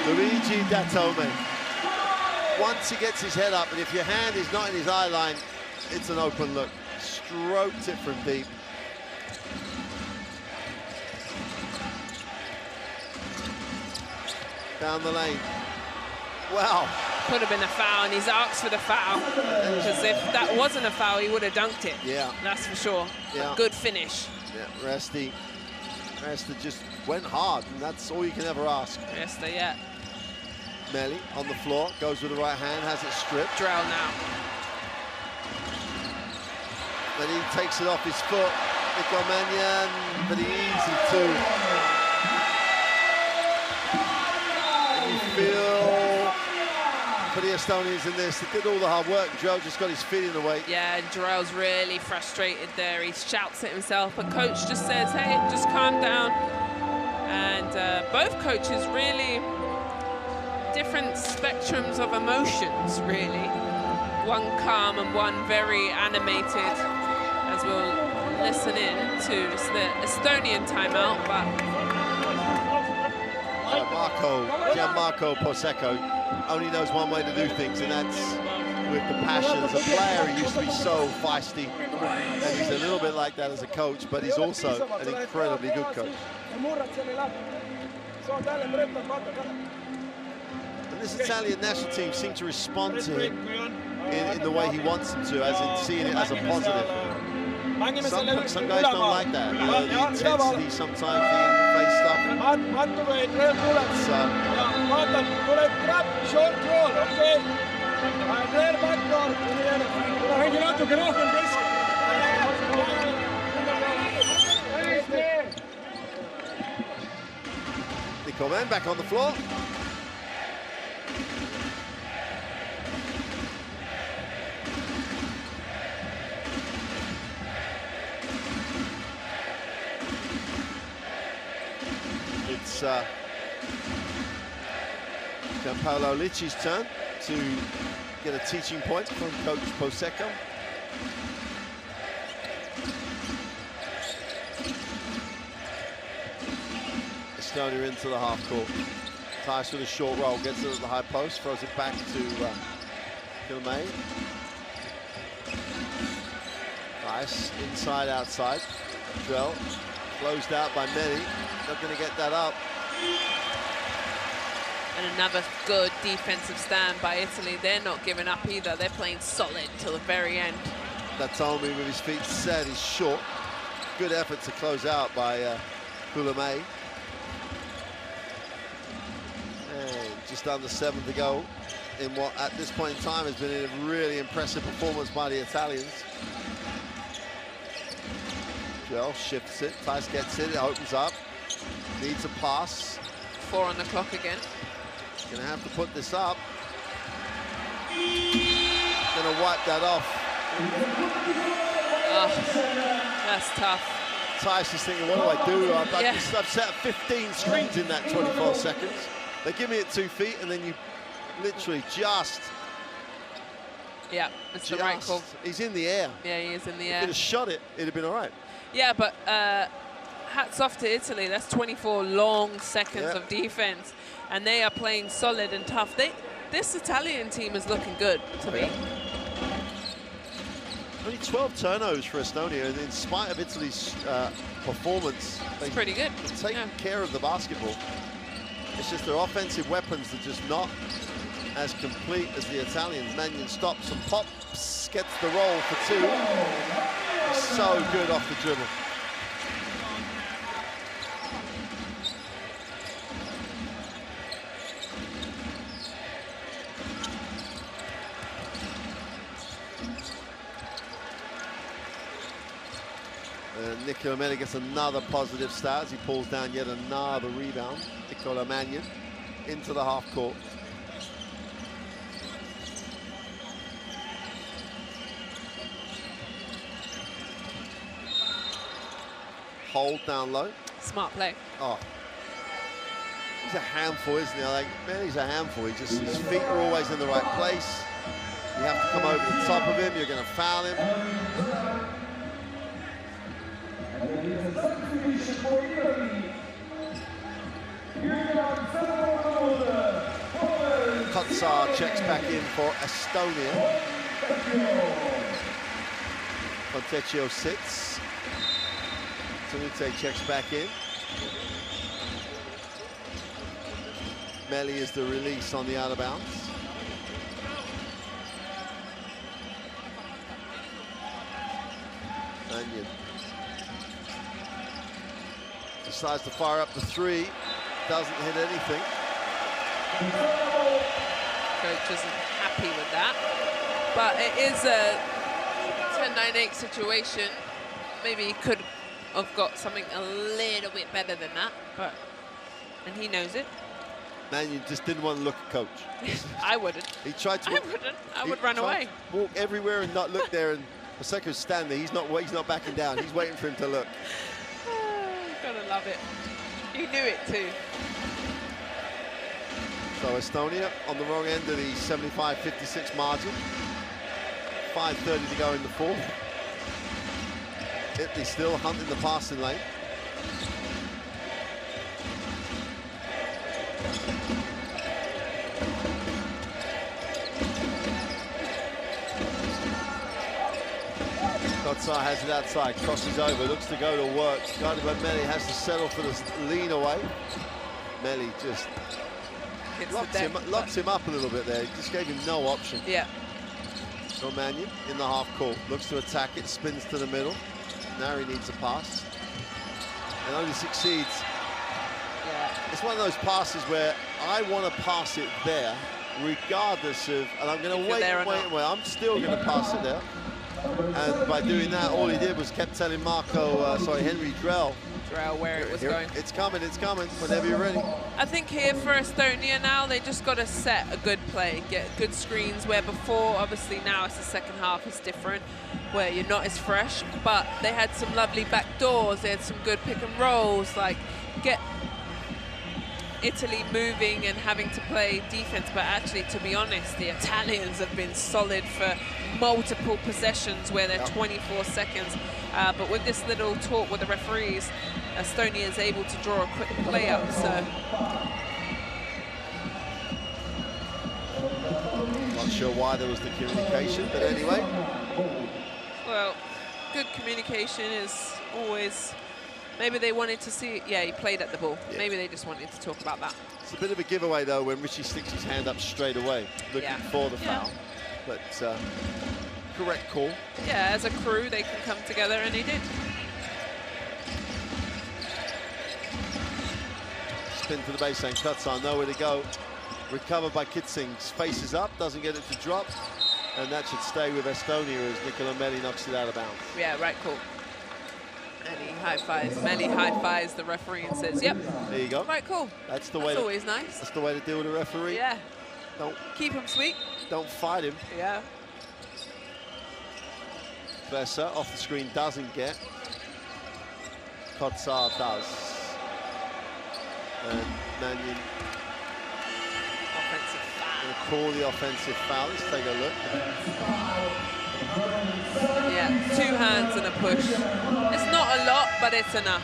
Luigi Datome. Once he gets his head up, and if your hand is not in his eye line, it's an open look. Stroked it from deep. Down the lane. Wow. Could have been a foul, and he's asked for the foul. Because if that wasn't a foul, he would have dunked it. Yeah. That's for sure. Yeah. A good finish. Yeah, Resta just went hard, and that's all you can ever ask. Resta, yeah. Melli on the floor, goes with the right hand, has it stripped. Drell now. Then he takes it off his foot. Nico Mannion, but easy too. And you for the Estonians in this. They did all the hard work. Joe just got his feet in the way. Yeah, and Jarrell's really frustrated there. He shouts at himself, but coach just says, hey, just calm down. And both coaches really different spectrums of emotions, really. One calm and one very animated, as we'll listen in to. It's the Estonian timeout, but Gianmarco Posecco only knows one way to do things, and that's with the passion. As a player, he used to be so feisty, and he's a little bit like that as a coach, but he's also an incredibly good coach. And this Italian national team seems to respond to him in the way he wants them to, as in seeing it as a positive. Some guys don't like that. The intensity, sometimes the in-face stuff. Nico Man back on the floor. It's Gianpaolo Licci's turn to get a teaching point from Coach Posecco. Estonia into the half court. Tice with a short roll, gets it at the high post, throws it back to Kilmay. Tice inside, outside. Drell closed out by Meli. Not going to get that up. And another good defensive stand by Italy. They're not giving up either. They're playing solid till the very end. Datomi with his feet set is short. Good effort to close out by Kulamay. And just under 7 to go in what at this point in time has been a really impressive performance by the Italians. Joel shifts it, Tice gets it, it opens up. Needs a pass. 4 on the clock again. Gonna have to put this up. Gonna wipe that off. Oh, that's tough. Tice is thinking, what do I do? I've set 15 screens in that 24 seconds. They give me it 2 feet, and then you literally just... Yeah, it's the right call. He's in the air. Yeah, he is in the If air. he'd have shot it, it'd have been all right. Yeah, but hats off to Italy. That's 24 long seconds of defense, and they are playing solid and tough. This Italian team is looking good to me. Only 12 turnovers for Estonia, and in spite of Italy's performance, it's pretty good. They've taken care of the basketball. It's just their offensive weapons are just not as complete as the Italians. Mannion stops and pops, gets the roll for 2. He's so good off the dribble. Nicola Mannion gets another positive start as he pulls down yet another rebound. Nicola Mannion into the half court. Hold down low. Smart play. Oh. He's a handful, isn't he? Like, man, he's a handful. His feet are always in the right place. You have to come over the top of him. You're going to foul him. Kotsar checks back in for Estonia. Fontecchio sits. Tanute checks back in. Meli is the release on the out of bounds. Mannion decides to fire up the 3, doesn't hit anything. Coach isn't happy with that, but it is a 10-9-8 situation. Maybe he could have got something a little bit better than that, and he knows it. Man, you just didn't want to look at coach. I wouldn't. He tried to. I would run away. Walk everywhere and not look there, and Paseco's standing there. He's not backing down. He's waiting for him to look. Gotta love it. He knew it too. So Estonia on the wrong end of the 75-56 margin. 5:30 to go in the fourth. Italy still hunting the passing lane. Kotsar has it outside, crosses over, looks to go to work. Guarded by Melli, has to settle for the lean away. Melli just locks him up a little bit there. He just gave him no option. Yeah. Romagnan in the half court, looks to attack it, spins to the middle. Now he needs a pass, and only succeeds. Yeah. It's one of those passes where I want to pass it there, regardless of, and I'm going to wait. I'm still going to pass it there. And by doing that, all he did was kept telling Henry Drell where it was going. It's coming, whenever you're ready. I think here for Estonia now, they just got to set a good play, get good screens, where before, obviously now it's the second half, it's different, where you're not as fresh, but they had some lovely back doors, they had some good pick and rolls, like get Italy moving and having to play defense. But actually, to be honest, the Italians have been solid for multiple possessions where they're 24 seconds. But with this little talk with the referees, Estonia is able to draw a quick play up. So not sure why there was the communication, but anyway. Well, good communication is always. Maybe they wanted to see, yeah, he played at the ball. Yeah. Maybe they just wanted to talk about that. It's a bit of a giveaway, though, when Richie sticks his hand up straight away, looking for the foul. But correct call. Yeah, as a crew, they can come together, and they did. Spin to the baseline, Kotsar, nowhere to go. Recovered by Kitsing, faces up, doesn't get it to drop. And that should stay with Estonia as Nicola Melli knocks it out of bounds. Yeah, right call. And he high-fives, Melli high-fives the referee and says, yep. There you go. Right, cool. That's the way. That's always nice. That's the way to deal with a referee. Yeah. Don't keep him sweet. Don't fight him. Yeah. Versa off the screen doesn't get. Kotsar does. And Mannion. Offensive foul. Gonna call the offensive foul. Let's take a look. Yeah, 2 hands and a push. It's not a lot, but it's enough.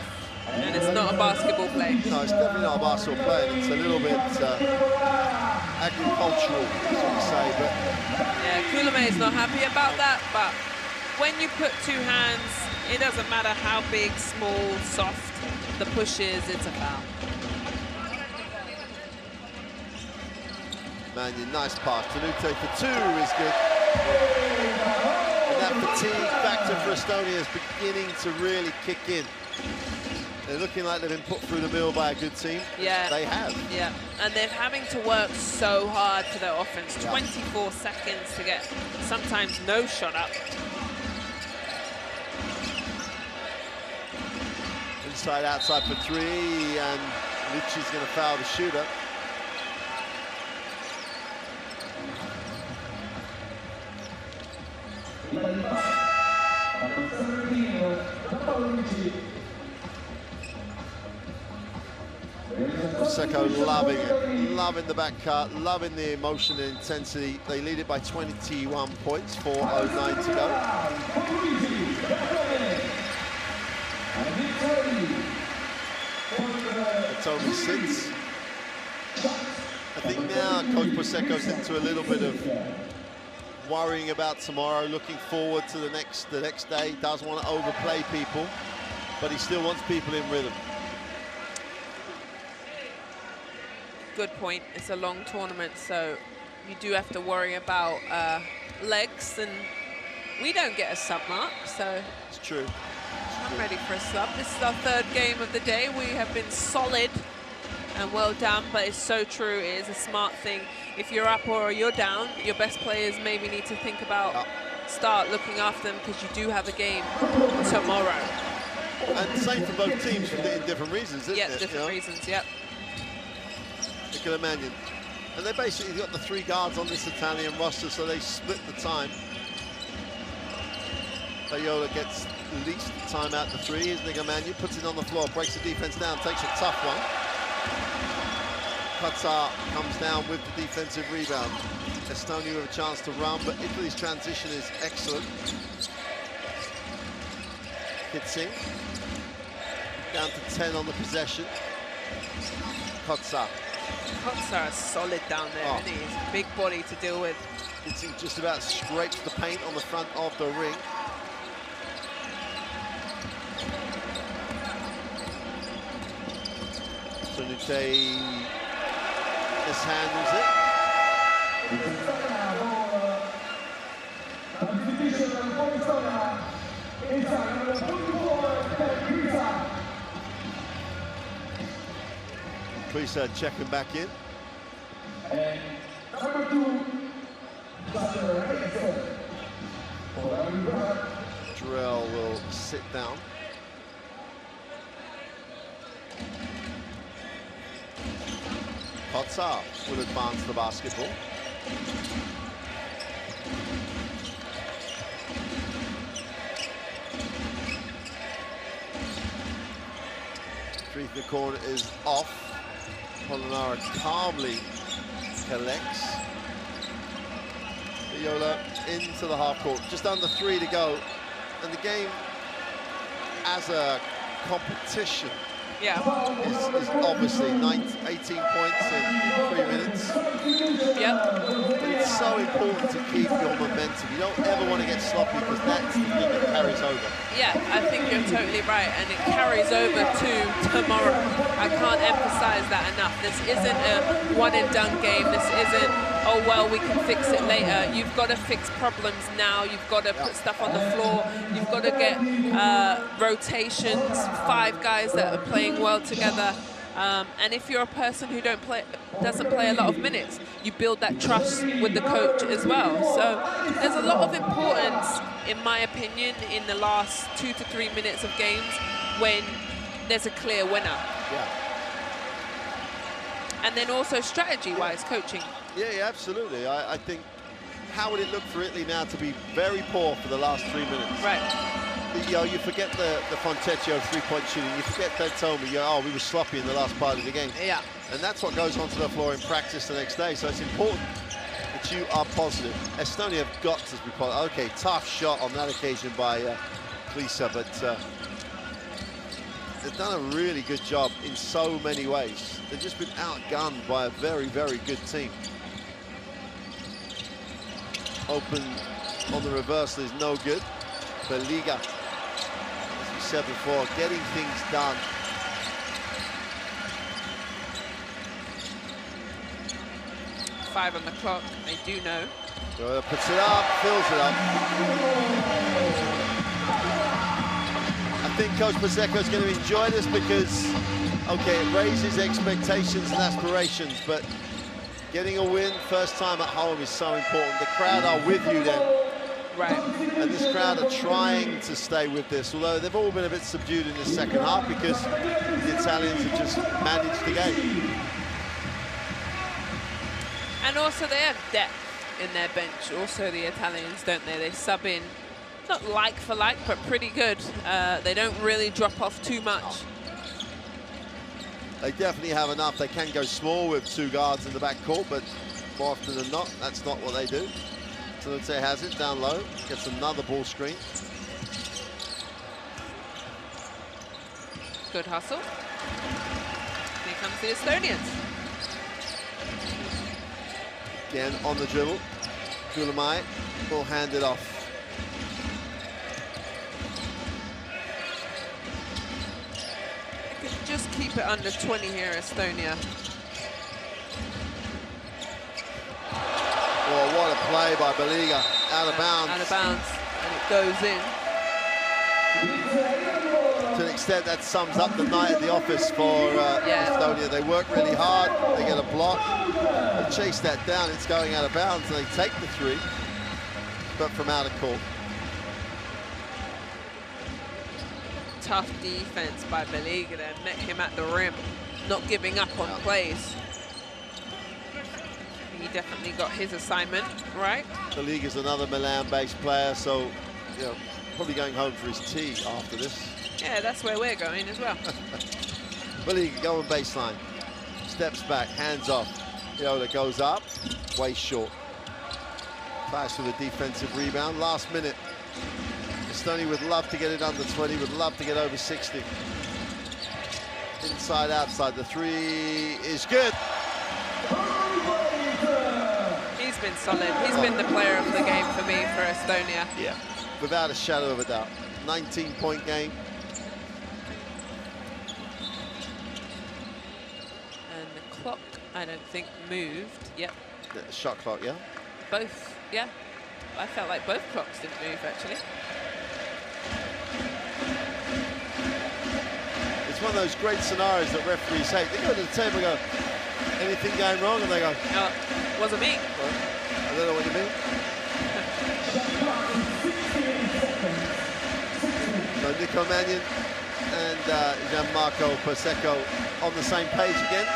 And it's not a basketball play. No, it's definitely not a basketball play. It's a little bit agricultural, as we say. But yeah, Koulame is not happy about that. But when you put 2 hands, it doesn't matter how big, small, soft the push is, it's a foul. Mannion, nice pass. Tanute for 2 is good. And that fatigue factor for Estonia is beginning to really kick in. They're looking like they've been put through the mill by a good team. Yeah. They have. Yeah, and they're having to work so hard for their offense. 24 seconds to get sometimes no shot up. Inside, outside for 3, and Lucci's going to foul the shooter. Prosecco loving it, loving the back cut, loving the emotion and intensity. They lead it by 21 points, 4:09 to go. It's only 6. I think now Coach Prosecco's into a little bit of worrying about tomorrow, looking forward to the next day. Doesn't want to overplay people, but he still wants people in rhythm. Good point. It's a long tournament, so you do have to worry about legs, and we don't get a sub mark, so it's true. I'm ready for a sub. This is our 3rd game of the day. We have been solid and well done, but it's so true. It is a smart thing. If you're up or you're down, your best players maybe need to think about start looking after them, because you do have a game tomorrow. And same for both teams for different reasons, isn't it? Yeah, different reasons, yep. Nicola Mannion. And they basically got the 3 guards on this Italian roster, so they split the time. Viola gets at least the time out the 3. Here's Nicola Mannion, puts it on the floor, breaks the defense down, takes a tough one. Qatar comes down with the defensive rebound. Estonia with a chance to run, but Italy's transition is excellent. Kitsing down to 10 on the possession. Qatar. Qatar is solid down there, isn't he? He's a big body to deal with. Kitsing just about scrapes the paint on the front of the ring. Sunute mishandles it. Prisa checking back in. Drell will sit down. Qatar will advance the basketball. Three from the corner is off. Polonara calmly collects. Viola into the half court. Just under 3 to go. And the game as a competition is obviously 18 points in 3 minutes. Yep. But it's so important to keep your momentum. You don't ever want to get sloppy because that's the thing that carries over. Yeah, I think you're totally right, and it carries over to tomorrow. I can't emphasize that enough. This isn't a one-and-done game. This isn't, oh, well, we can fix it later. You've got to fix problems now. You've got to put stuff on the floor. You've got to get rotations, 5 guys that are playing well together. And if you're a person who doesn't play a lot of minutes, you build that trust with the coach as well. So there's a lot of importance, in my opinion, in the last 2 to 3 minutes of games when there's a clear winner. Yeah. And then also strategy-wise, coaching. Yeah, absolutely. I think, how would it look for Italy now to be very poor for the last 3 minutes? Right. You know, you forget the Fontecchio 3-point shooting. You forget they told me, we were sloppy in the last part of the game. Yeah. And that's what goes onto the floor in practice the next day. So it's important that you are positive. Estonia have got to be positive. Okay, tough shot on that occasion by Prisa, but they've done a really good job in so many ways. They've just been outgunned by a very, very good team. Open on the reversal is no good. Beliga, as we said before, getting things done. Five on the clock, they do know. So puts it up, fills it up. I think Coach Pasecco is going to enjoy this because, okay, it raises expectations and aspirations, but getting a win first time at home is so important. The crowd are with you then. Right. And this crowd are trying to stay with this, although they've all been a bit subdued in the second half because the Italians have just managed the game. And also they have depth in their bench, also the Italians, don't they? They sub in, not like for like, but pretty good. They don't really drop off too much. They definitely have enough. They can go small with 2 guards in the backcourt, but more often than not, that's not what they do. Salute has it down low, gets another ball screen. Good hustle. Here comes the Estonians. Again on the dribble. Kulamai will hand it off. They could just keep it under 20 here, Estonia. Oh, what a play by Beliga. Out of bounds. Out of bounds, and it goes in. To an extent, that sums up the night at the office for Estonia. They work really hard, they get a block, they chase that down, it's going out of bounds, and they take the 3, but from out of court. Tough defense by Beliga there, met him at the rim, not giving up on plays. he definitely got his assignment, right? The league is another Milan-based player, so, you know, probably going home for his tea after this. Yeah, that's where we're going as well. Billy going baseline, steps back, hands off. Viola goes up, way short. Clash with a defensive rebound. Last minute, Estonia would love to get it under 20, would love to get over 60. Inside, outside, the three is good. He's been solid. He's been the player of the game for me for Estonia. Yeah, without a shadow of a doubt. 19-point game. And the clock, I don't think, moved. Yep. The shot clock, yeah? Both, yeah. I felt like both clocks didn't move, actually. It's one of those great scenarios that referees hate. They go to the table and go, anything going wrong? And they go, no, wasn't me. Well, I don't know what you mean. So Nico Mannion and Gianmarco Prosecco on the same page again.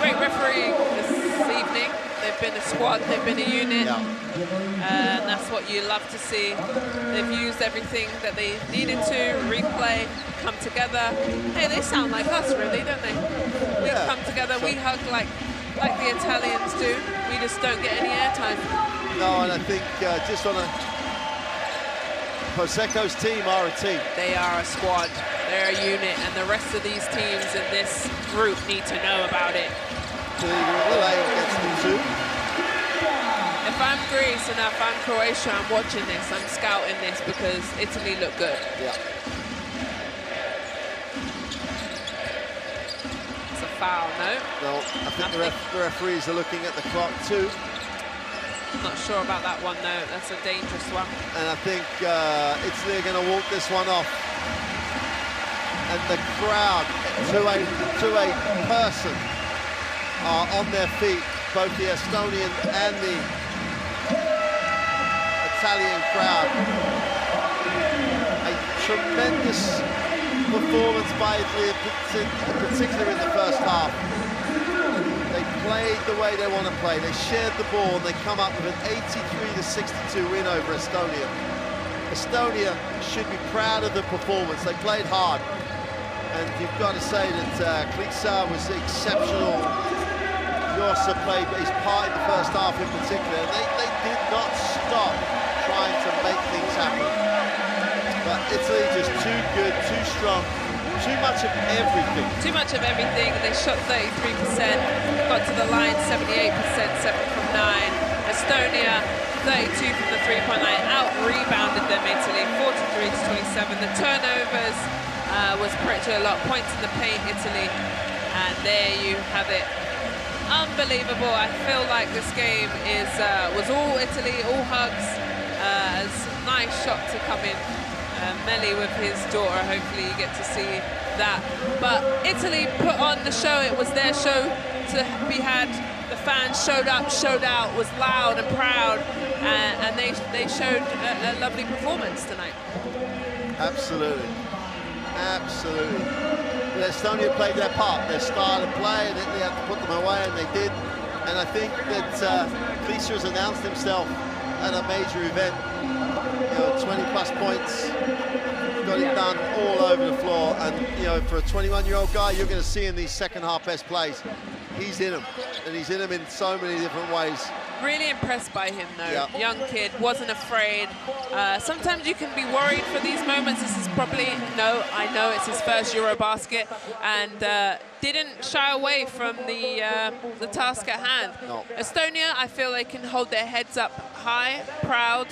Great referee this evening. They've been a squad, they've been a unit, and that's what you love to see. They've used everything that they needed to, replay, come together. Hey, they sound like us, really, don't they? We come together, we hug like the Italians do. We just don't get any airtime. No, and I think just on a... Prosecco's team are a team. They are a squad, they're a unit, and the rest of these teams in this group need to know about it. If I'm Greece and if I'm Croatia, I'm watching this, I'm scouting this because Italy look good. Yeah. It's a foul, no? No, I think the referees are looking at the clock too. I'm not sure about that one, though. That's a dangerous one. And I think Italy are going to walk this one off. And the crowd, to a person, are on their feet, both the Estonian and the Italian crowd. A tremendous performance by Italy, particularly in the first half. They played the way they want to play. They shared the ball and they come up with an 83-62 win over Estonia. Estonia should be proud of the performance. They played hard. And you've got to say that Klitsa was exceptional. Jossa played his part in the first half in particular. They did not stop trying to make things happen. But Italy just too good, too strong, too much of everything. Too much of everything. They shot 33%, got to the line 78%, 7 from 9. Estonia, 32 from the three-point line, out-rebounded them, Italy, 43-27. The turnovers was pretty a lot. Points in the paint, Italy. And there you have it. Unbelievable. I feel like this game was all Italy, all hugs. As nice shot to come in. Meli with his daughter, hopefully you get to see that. But Italy put on the show. It was their show to be had. The fans showed up, showed out, was loud and proud, and they showed a lovely performance tonight. Absolutely. Absolutely. Estonia played their part, their style of play, and they had to put them away, and they did. And I think that Klitsa has announced himself at a major event. 20-plus points, got it done all over the floor. And for a 21-year-old guy, you're going to see in these second-half best plays, he's in them, and he's in them in so many different ways. Really impressed by him, though. Yep. Young kid, wasn't afraid. Sometimes you can be worried for these moments. This is probably, I know it's his first EuroBasket, and didn't shy away from the task at hand. No. Estonia, I feel they can hold their heads up high, proud.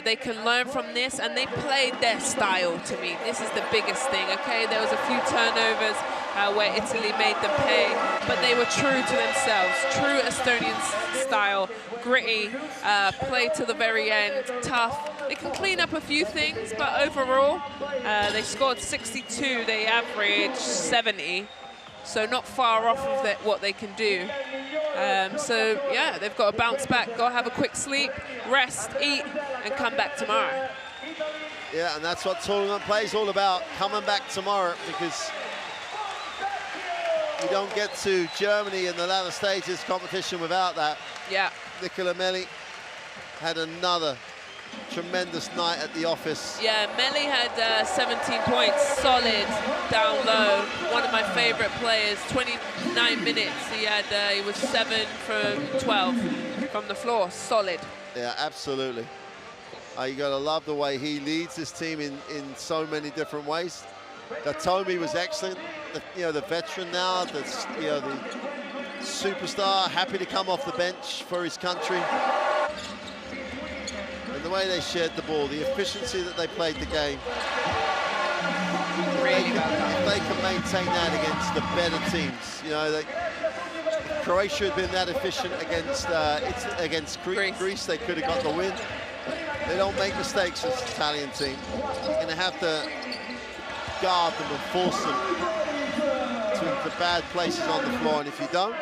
They can learn from this, and they played their style to me. This is the biggest thing, okay? There was a few turnovers where Italy made them pay, but they were true to themselves, true Estonian style, gritty, play to the very end, tough. They can clean up a few things, but overall, they scored 62, they averaged 70, so not far off of what they can do. So yeah, they've got to bounce back, go have a quick sleep, rest, eat, and come back tomorrow. Yeah, and that's what tournament play is all about, coming back tomorrow, because You don't get to Germany in the latter stages competition without that. Yeah. Nicola Melli had another tremendous night at the office. Yeah, Melli had 17 points, solid, down low. One of my favorite players, 29 minutes. He was 7 from 12 from the floor, solid. Yeah, absolutely. You gotta love the way he leads his team in so many different ways. Gatomi was excellent. The veteran now, the superstar, happy to come off the bench for his country. And the way they shared the ball, the efficiency that they played the game. Really if they can maintain that against the better teams, if Croatia had been that efficient against Greece, they could have got the win. They don't make mistakes, this Italian team. You're going to have to guard them and force them to the bad places on the floor, and if you don't,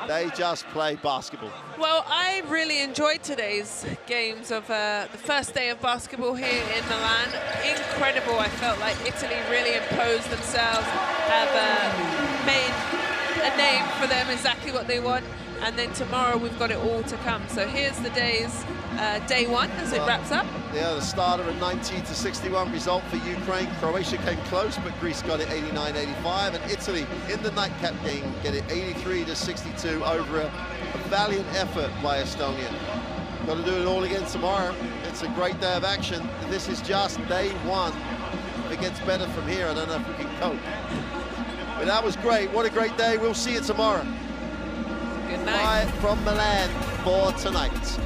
they just play basketball. Well, I really enjoyed today's games of the first day of basketball here in Milan. Incredible. I felt like Italy really imposed themselves, have made a name for them, exactly what they want. And then tomorrow we've got it all to come. So here's the day one as it wraps up. Yeah, the starter, a 90-61 result for Ukraine. Croatia came close, but Greece got it 89-85. And Italy, in the nightcap game, get it 83-62 over a valiant effort by Estonia. Got to do it all again tomorrow. It's a great day of action. This is just day one. If it gets better from here, I don't know if we can cope. But that was great. What a great day. We'll see you tomorrow. Good night. Bye from Milan for tonight.